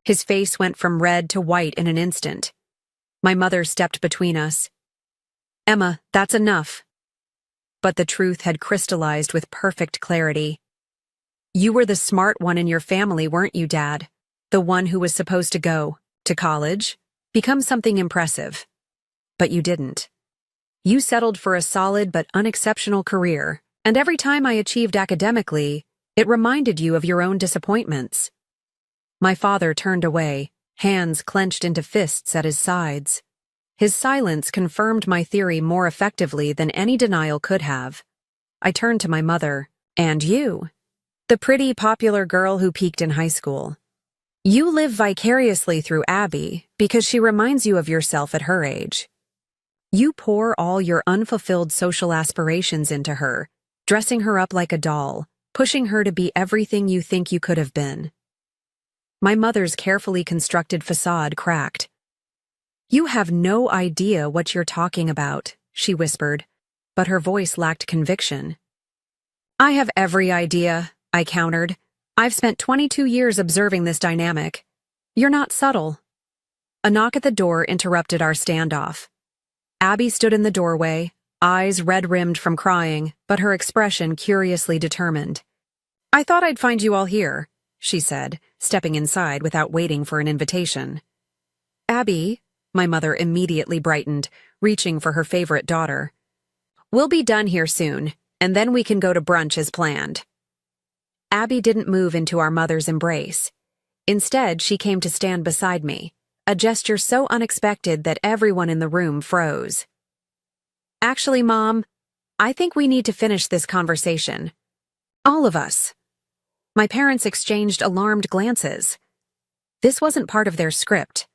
His face went from red to white in an instant. My mother stepped between us. Emma, that's enough. But the truth had crystallized with perfect clarity. You were the smart one in your family, weren't you, Dad? The one who was supposed to go to college, become something impressive. But you didn't. You settled for a solid but unexceptional career, and every time I achieved academically, it reminded you of your own disappointments. My father turned away, hands clenched into fists at his sides. His silence confirmed my theory more effectively than any denial could have. I turned to my mother. And you? The pretty, popular girl who peaked in high school. You live vicariously through Abby because she reminds you of yourself at her age. You pour all your unfulfilled social aspirations into her, dressing her up like a doll, pushing her to be everything you think you could have been. My mother's carefully constructed facade cracked. You have no idea what you're talking about, she whispered, but her voice lacked conviction. I have every idea, I countered. I've spent 22 years observing this dynamic. You're not subtle. A knock at the door interrupted our standoff. Abby stood in the doorway, eyes red-rimmed from crying, but her expression curiously determined. I thought I'd find you all here, she said, stepping inside without waiting for an invitation. Abby, my mother immediately brightened, reaching for her favorite daughter. We'll be done here soon, and then we can go to brunch as planned. Abby didn't move into our mother's embrace. Instead, she came to stand beside me, a gesture so unexpected that everyone in the room froze. Actually, Mom, I think we need to finish this conversation. All of us. My parents exchanged alarmed glances. This wasn't part of their script.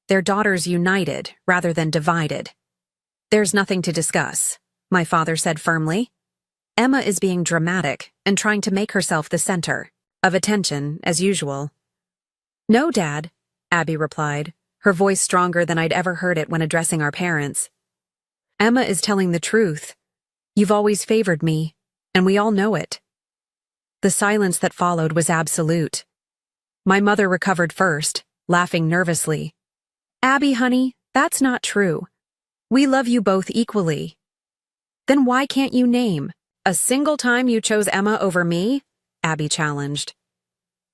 Their daughters united rather than divided. There's nothing to discuss, my father said firmly. Emma is being dramatic and trying to make herself the center of attention, as usual. No, Dad, Abby replied, her voice stronger than I'd ever heard it when addressing our parents. Emma is telling the truth. You've always favored me, and we all know it. The silence that followed was absolute. My mother recovered first, laughing nervously. Abby, honey, that's not true. We love you both equally. Then why can't you name a single time you chose Emma over me? Abby challenged.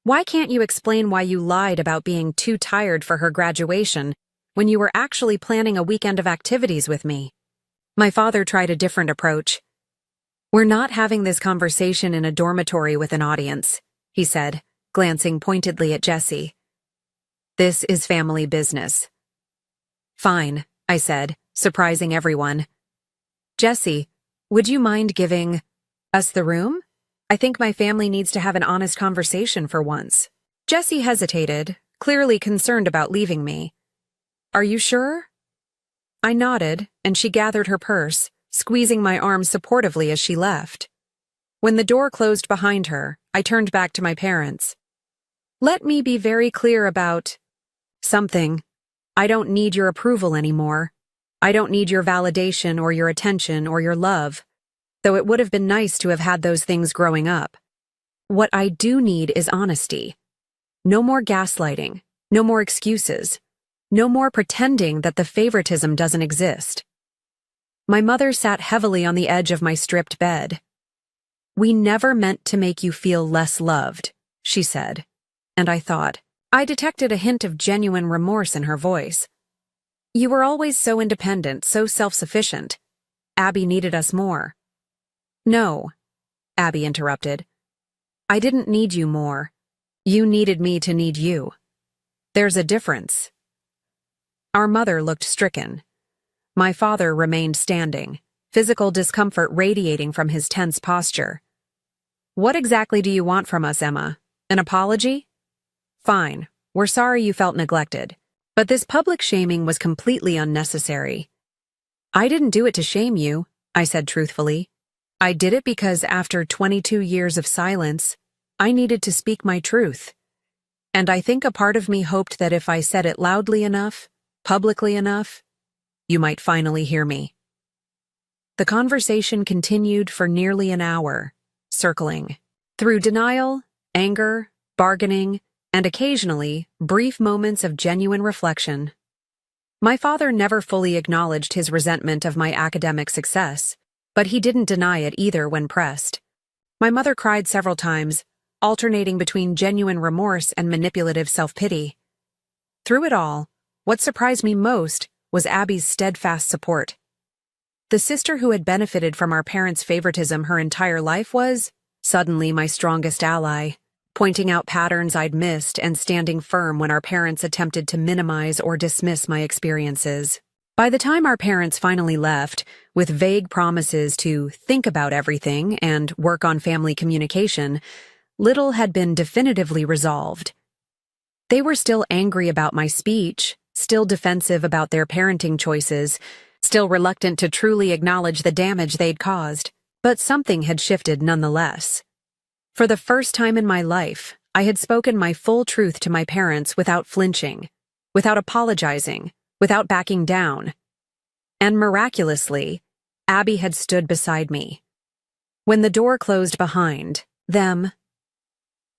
Why can't you explain why you lied about being too tired for her graduation when you were actually planning a weekend of activities with me? My father tried a different approach. We're not having this conversation in a dormitory with an audience, he said, glancing pointedly at Jessie. This is family business. Fine, I said, surprising everyone. Jessie, would you mind giving us the room? I think my family needs to have an honest conversation for once. Jessie hesitated, clearly concerned about leaving me. Are you sure? I nodded, and she gathered her purse, squeezing my arm supportively as she left. When the door closed behind her, I turned back to my parents. Let me be very clear about something. I don't need your approval anymore. I don't need your validation or your attention or your love, though it would have been nice to have had those things growing up. What I do need is honesty. No more gaslighting, no more excuses, no more pretending that the favoritism doesn't exist. My mother sat heavily on the edge of my stripped bed. We never meant to make you feel less loved, she said, and I thought, I detected a hint of genuine remorse in her voice. You were always so independent, so self-sufficient. Abby needed us more. No, Abby interrupted. I didn't need you more. You needed me to need you. There's a difference. Our mother looked stricken. My father remained standing, physical discomfort radiating from his tense posture. What exactly do you want from us, Emma? An apology? Fine, we're sorry you felt neglected, but this public shaming was completely unnecessary. I didn't do it to shame you, I said truthfully. I did it because after 22 years of silence, I needed to speak my truth. And I think a part of me hoped that if I said it loudly enough, publicly enough, you might finally hear me. The conversation continued for nearly an hour, circling through denial, anger, bargaining, and occasionally brief moments of genuine reflection. My father never fully acknowledged his resentment of my academic success, but he didn't deny it either when pressed. My mother cried several times, alternating between genuine remorse and manipulative self-pity. Through it all, what surprised me most was Abby's steadfast support. The sister who had benefited from our parents' favoritism her entire life was, suddenly, my strongest ally, pointing out patterns I'd missed and standing firm when our parents attempted to minimize or dismiss my experiences. By the time our parents finally left, with vague promises to think about everything and work on family communication, little had been definitively resolved. They were still angry about my speech, still defensive about their parenting choices, still reluctant to truly acknowledge the damage they'd caused, but something had shifted nonetheless. For the first time in my life, I had spoken my full truth to my parents without flinching, without apologizing, without backing down. And miraculously, Abby had stood beside me. When the door closed behind them,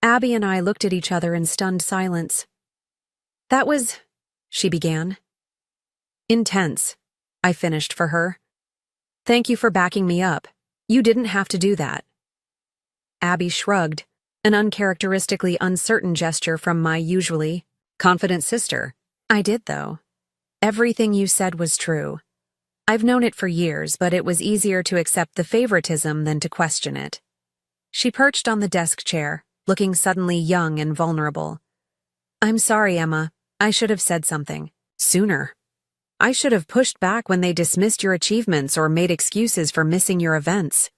Abby and I looked at each other in stunned silence. That was, she began. Intense, I finished for her. Thank you for backing me up. You didn't have to do that. Abby shrugged, an uncharacteristically uncertain gesture from my usually confident sister. I did, though. Everything you said was true. I've known it for years, but it was easier to accept the favoritism than to question it. She perched on the desk chair, looking suddenly young and vulnerable. I'm sorry, Emma. I should have said something. Sooner. I should have pushed back when they dismissed your achievements or made excuses for missing your events.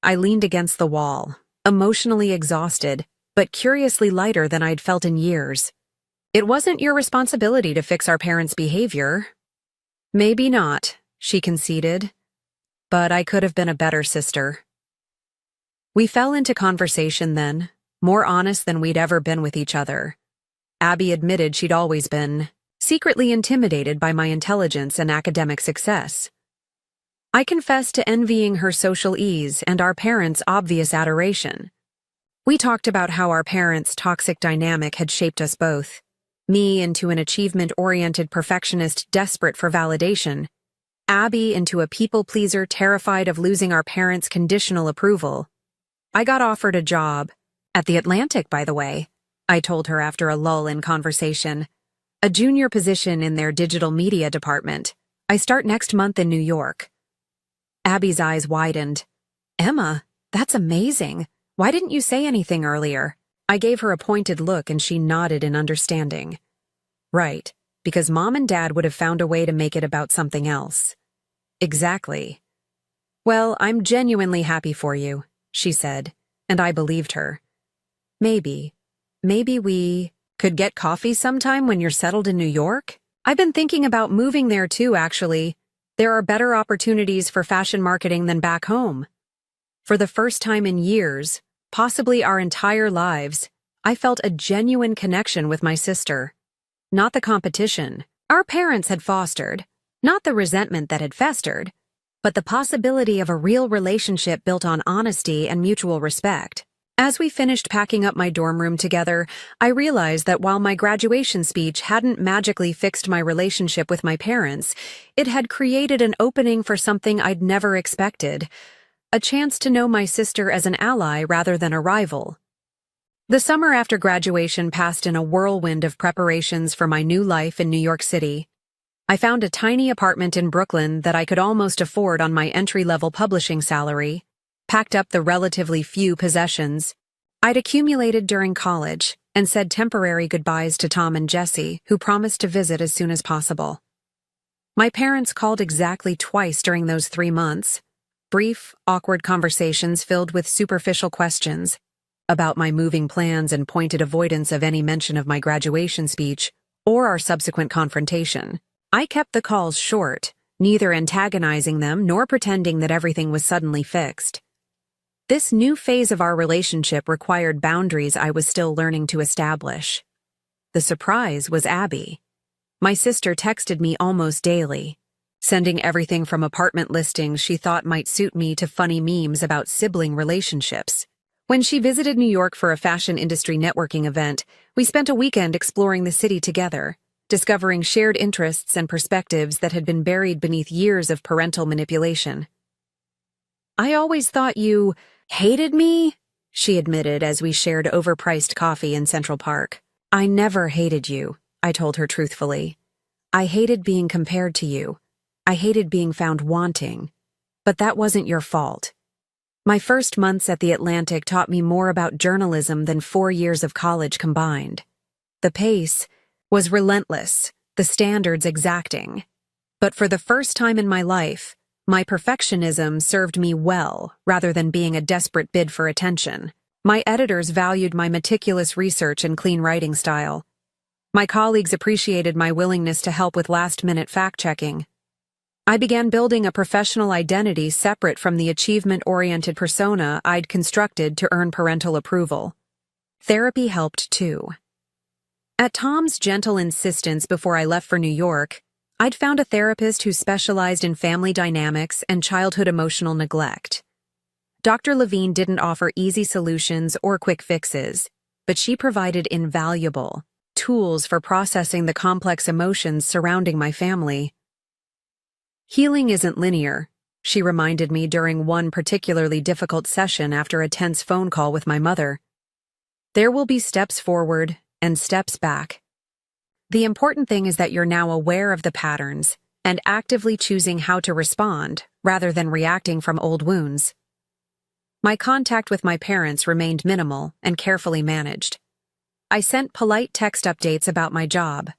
I leaned against the wall, emotionally exhausted, but curiously lighter than I'd felt in years. It wasn't your responsibility to fix our parents' behavior. Maybe not, she conceded, but I could have been a better sister. We fell into conversation then, more honest than we'd ever been with each other. Abby admitted she'd always been secretly intimidated by my intelligence and academic success. I confessed to envying her social ease and our parents' obvious adoration. We talked about how our parents' toxic dynamic had shaped us both, me into an achievement-oriented perfectionist desperate for validation, Abby into a people-pleaser terrified of losing our parents' conditional approval. I got offered a job, at The Atlantic, by the way, I told her after a lull in conversation. A junior position in their digital media department. I start next month in New York. Abby's eyes widened. Emma, that's amazing. Why didn't you say anything earlier? I gave her a pointed look and she nodded in understanding. Right, because Mom and Dad would have found a way to make it about something else. Exactly. Well, I'm genuinely happy for you, she said, and I believed her. Maybe we could get coffee sometime when you're settled in New York? I've been thinking about moving there too, actually. There are better opportunities for fashion marketing than back home. For the first time in years, possibly our entire lives, I felt a genuine connection with my sister. Not the competition our parents had fostered, not the resentment that had festered, but the possibility of a real relationship built on honesty and mutual respect. As we finished packing up my dorm room together, I realized that while my graduation speech hadn't magically fixed my relationship with my parents, it had created an opening for something I'd never expected, a chance to know my sister as an ally rather than a rival. The summer after graduation passed in a whirlwind of preparations for my new life in New York City. I found a tiny apartment in Brooklyn that I could almost afford on my entry-level publishing salary, packed up the relatively few possessions I'd accumulated during college, and said temporary goodbyes to Tom and Jesse, who promised to visit as soon as possible. My parents called exactly twice during those 3 months, brief, awkward conversations filled with superficial questions about my moving plans and pointed avoidance of any mention of my graduation speech or our subsequent confrontation. I kept the calls short, neither antagonizing them nor pretending that everything was suddenly fixed. This new phase of our relationship required boundaries I was still learning to establish. The surprise was Abby. My sister texted me almost daily, sending everything from apartment listings she thought might suit me to funny memes about sibling relationships. When she visited New York for a fashion industry networking event, we spent a weekend exploring the city together, discovering shared interests and perspectives that had been buried beneath years of parental manipulation. I always thought you hated me, she admitted as we shared overpriced coffee in Central Park. I never hated you, I told her truthfully. I hated being compared to you. I hated being found wanting. But that wasn't your fault. My first months at The Atlantic taught me more about journalism than 4 years of college combined. The pace was relentless, the standards exacting. But for the first time in my life, my perfectionism served me well rather than being a desperate bid for attention. My editors valued my meticulous research and clean writing style. My colleagues appreciated my willingness to help with last-minute fact-checking. I began building a professional identity separate from the achievement-oriented persona I'd constructed to earn parental approval. Therapy helped too. At Tom's gentle insistence before I left for New York, I'd found a therapist who specialized in family dynamics and childhood emotional neglect. Dr. Levine didn't offer easy solutions or quick fixes, but she provided invaluable tools for processing the complex emotions surrounding my family. Healing isn't linear, she reminded me during one particularly difficult session after a tense phone call with my mother. There will be steps forward and steps back. The important thing is that you're now aware of the patterns and actively choosing how to respond rather than reacting from old wounds. My contact with my parents remained minimal and carefully managed. I sent polite text updates about my job,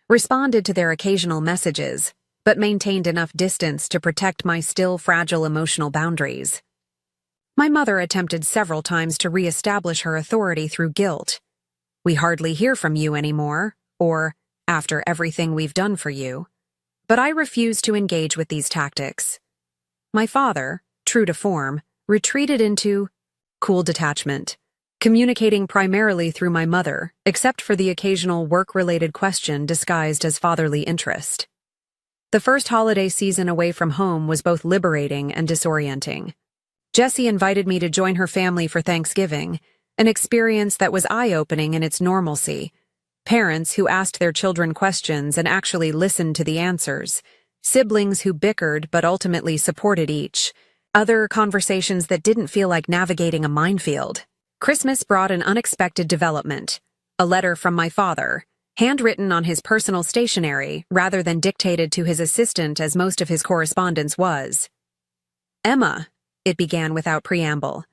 responded to their occasional messages, but maintained enough distance to protect my still fragile emotional boundaries. My mother attempted several times to re-establish her authority through guilt. "We hardly hear from you anymore," or "after everything we've done for you." But I refused to engage with these tactics. My father, true to form, retreated into cool detachment, communicating primarily through my mother, except for the occasional work-related question disguised as fatherly interest. The first holiday season away from home was both liberating and disorienting. Jessie invited me to join her family for Thanksgiving, an experience that was eye-opening in its normalcy. Parents who asked their children questions and actually listened to the answers. Siblings who bickered but ultimately supported each. Other conversations that didn't feel like navigating a minefield. Christmas brought an unexpected development. A letter from my father, handwritten on his personal stationery rather than dictated to his assistant as most of his correspondence was. "Emma," it began without preamble,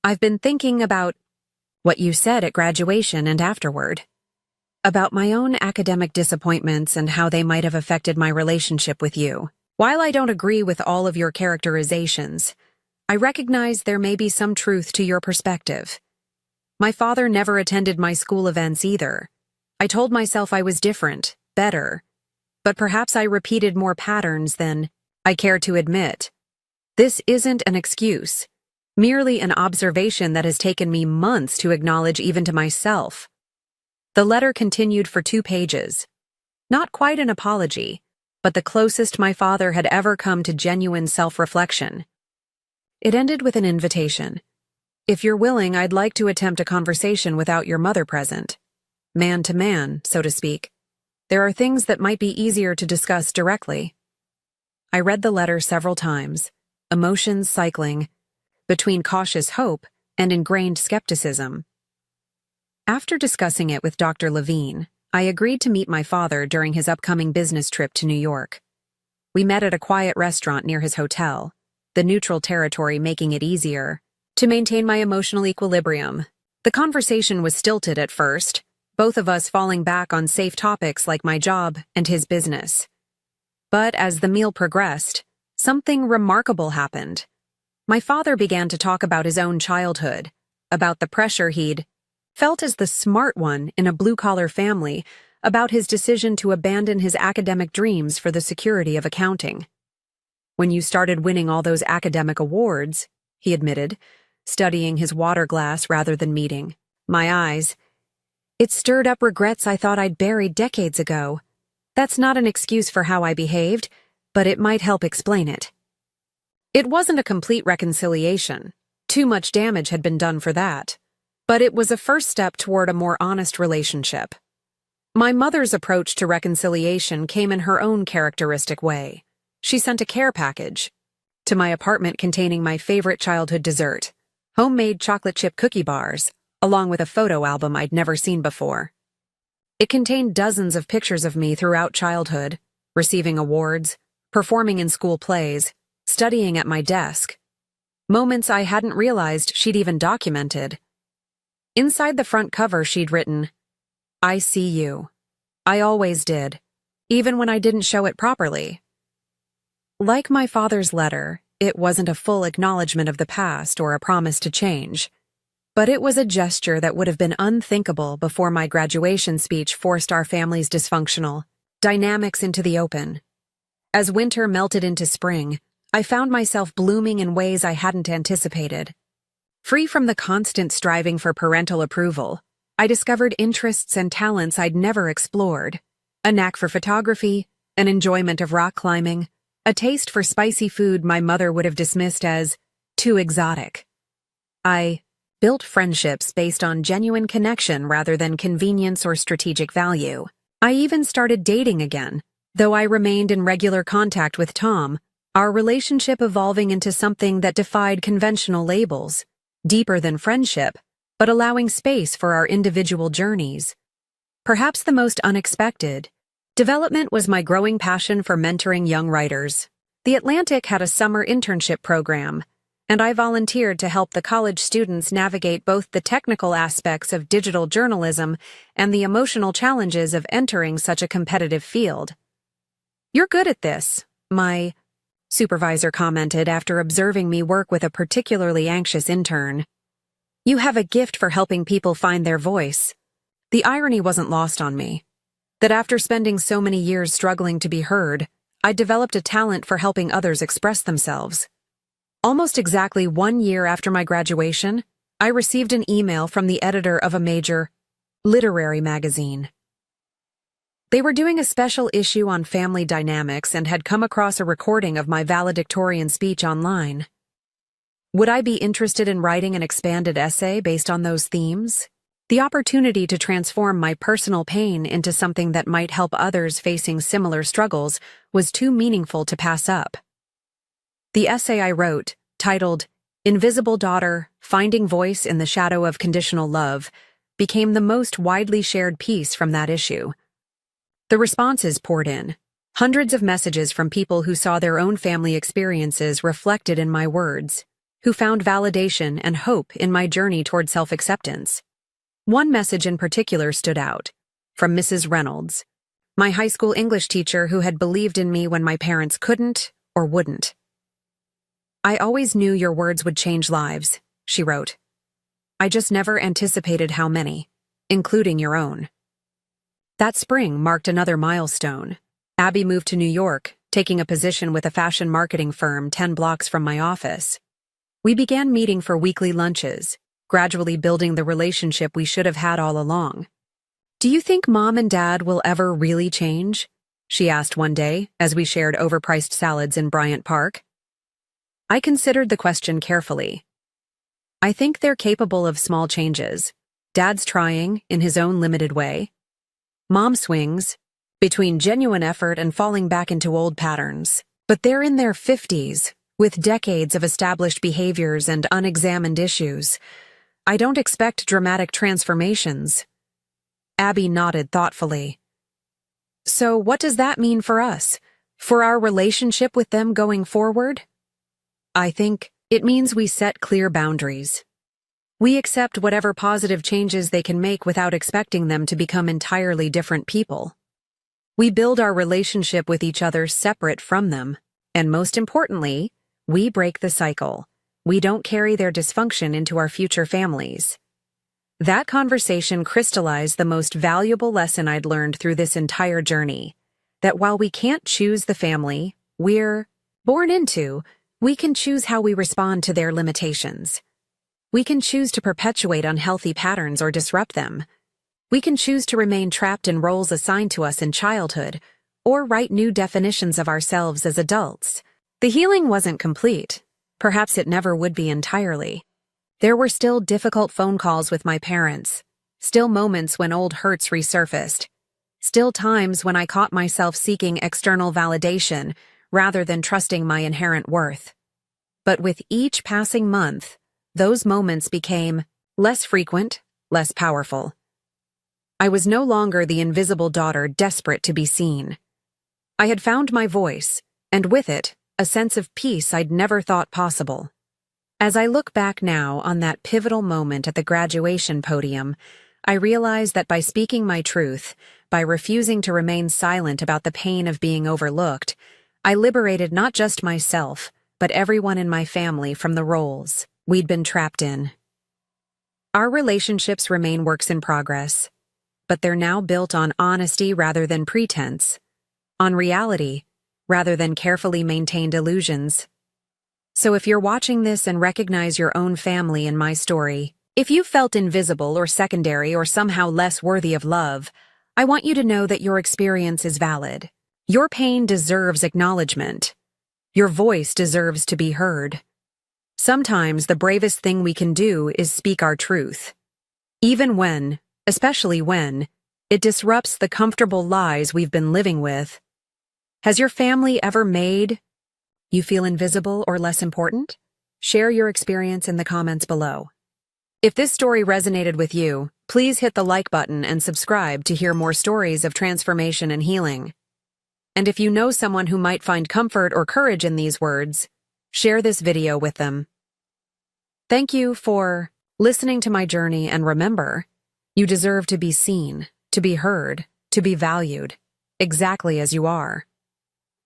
"I've been thinking about what you said at graduation and afterward. About my own academic disappointments and how they might have affected my relationship with you. While I don't agree with all of your characterizations, I recognize there may be some truth to your perspective. My father never attended my school events either. I told myself I was different, better, but perhaps I repeated more patterns than I care to admit. This isn't an excuse, merely an observation that has taken me months to acknowledge even to myself." The letter continued for 2 pages. Not quite an apology, but the closest my father had ever come to genuine self-reflection. It ended with an invitation. "If you're willing, I'd like to attempt a conversation without your mother present. Man to man, so to speak. There are things that might be easier to discuss directly." I read the letter several times, emotions cycling between cautious hope and ingrained skepticism. After discussing it with Dr. Levine, I agreed to meet my father during his upcoming business trip to New York. We met at a quiet restaurant near his hotel, the neutral territory making it easier to maintain my emotional equilibrium. The conversation was stilted at first, both of us falling back on safe topics like my job and his business. But as the meal progressed, something remarkable happened. My father began to talk about his own childhood, about the pressure he'd felt as the smart one in a blue-collar family, about his decision to abandon his academic dreams for the security of accounting. "When you started winning all those academic awards," he admitted, studying his water glass rather than meeting my eyes, "it stirred up regrets I thought I'd buried decades ago. That's not an excuse for how I behaved, but it might help explain it." It wasn't a complete reconciliation. Too much damage had been done for that. But it was a first step toward a more honest relationship. My mother's approach to reconciliation came in her own characteristic way. She sent a care package to my apartment containing my favorite childhood dessert, homemade chocolate chip cookie bars, along with a photo album I'd never seen before. It contained dozens of pictures of me throughout childhood, receiving awards, performing in school plays, studying at my desk. Moments I hadn't realized she'd even documented. Inside the front cover she'd written, "I see you. I always did, even when I didn't show it properly." Like my father's letter, it wasn't a full acknowledgement of the past or a promise to change. But it was a gesture that would have been unthinkable before my graduation speech forced our family's dysfunctional dynamics into the open. As winter melted into spring, I found myself blooming in ways I hadn't anticipated. Free from the constant striving for parental approval, I discovered interests and talents I'd never explored. A knack for photography, an enjoyment of rock climbing, a taste for spicy food my mother would have dismissed as too exotic. I built friendships based on genuine connection rather than convenience or strategic value. I even started dating again, though I remained in regular contact with Tom, our relationship evolving into something that defied conventional labels. Deeper than friendship, but allowing space for our individual journeys. Perhaps the most unexpected, Development was my growing passion for mentoring young writers. The Atlantic had a summer internship program, and I volunteered to help the college students navigate both the technical aspects of digital journalism and the emotional challenges of entering such a competitive field. "You're good at this," my supervisor commented after observing me work with a particularly anxious intern. "You have a gift for helping people find their voice." The irony wasn't lost on me, that after spending so many years struggling to be heard, I developed a talent for helping others express themselves. Almost exactly 1 year after my graduation, I received an email from the editor of a major literary magazine. They were doing a special issue on family dynamics and had come across a recording of my valedictorian speech online. Would I be interested in writing an expanded essay based on those themes? The opportunity to transform my personal pain into something that might help others facing similar struggles was too meaningful to pass up. The essay I wrote, titled "Invisible Daughter: Finding Voice in the Shadow of Conditional Love," became the most widely shared piece from that issue. The responses poured in, hundreds of messages from people who saw their own family experiences reflected in my words, who found validation and hope in my journey toward self-acceptance. One message in particular stood out, from Mrs. Reynolds, my high school English teacher who had believed in me when my parents couldn't or wouldn't. "I always knew your words would change lives," she wrote. "I just never anticipated how many, including your own." That spring marked another milestone. Abby moved to New York, taking a position with a fashion marketing firm 10 blocks from my office. We began meeting for weekly lunches, gradually building the relationship we should have had all along. "Do you think Mom and Dad will ever really change?" she asked one day as we shared overpriced salads in Bryant Park. I considered the question carefully. "I think they're capable of small changes. Dad's trying, in his own limited way. Mom swings between genuine effort and falling back into old patterns. But they're in their 50s, with decades of established behaviors and unexamined issues. I don't expect dramatic transformations." Abby nodded thoughtfully. "So what does that mean for us? For our relationship with them going forward?" "I think it means we set clear boundaries. We accept whatever positive changes they can make without expecting them to become entirely different people. We build our relationship with each other separate from them, and most importantly, we break the cycle. We don't carry their dysfunction into our future families." That conversation crystallized the most valuable lesson I'd learned through this entire journey, that while we can't choose the family we're born into, we can choose how we respond to their limitations. We can choose to perpetuate unhealthy patterns or disrupt them. We can choose to remain trapped in roles assigned to us in childhood, or write new definitions of ourselves as adults. The healing wasn't complete. Perhaps it never would be entirely. There were still difficult phone calls with my parents, still moments when old hurts resurfaced, still times when I caught myself seeking external validation rather than trusting my inherent worth. But with each passing month, those moments became less frequent, less powerful. I was no longer the invisible daughter desperate to be seen. I had found my voice, and with it, a sense of peace I'd never thought possible. As I look back now on that pivotal moment at the graduation podium, I realize that by speaking my truth, by refusing to remain silent about the pain of being overlooked, I liberated not just myself, but everyone in my family from the roles we'd been trapped in. Our relationships remain works in progress, but they're now built on honesty rather than pretense, on reality rather than carefully maintained illusions. So if you're watching this and recognize your own family in my story, if you felt invisible or secondary or somehow less worthy of love, I want you to know that your experience is valid. Your pain deserves acknowledgement. Your voice deserves to be heard. Sometimes the bravest thing we can do is speak our truth. Even when, especially when, it disrupts the comfortable lies we've been living with. Has your family ever made you feel invisible or less important? Share your experience in the comments below. If this story resonated with you, Please hit the like button and subscribe to hear more stories of transformation and healing. And if you know someone who might find comfort or courage in these words, share this video with them. Thank you for listening to my journey, and remember, you deserve to be seen, to be heard, to be valued, exactly as you are.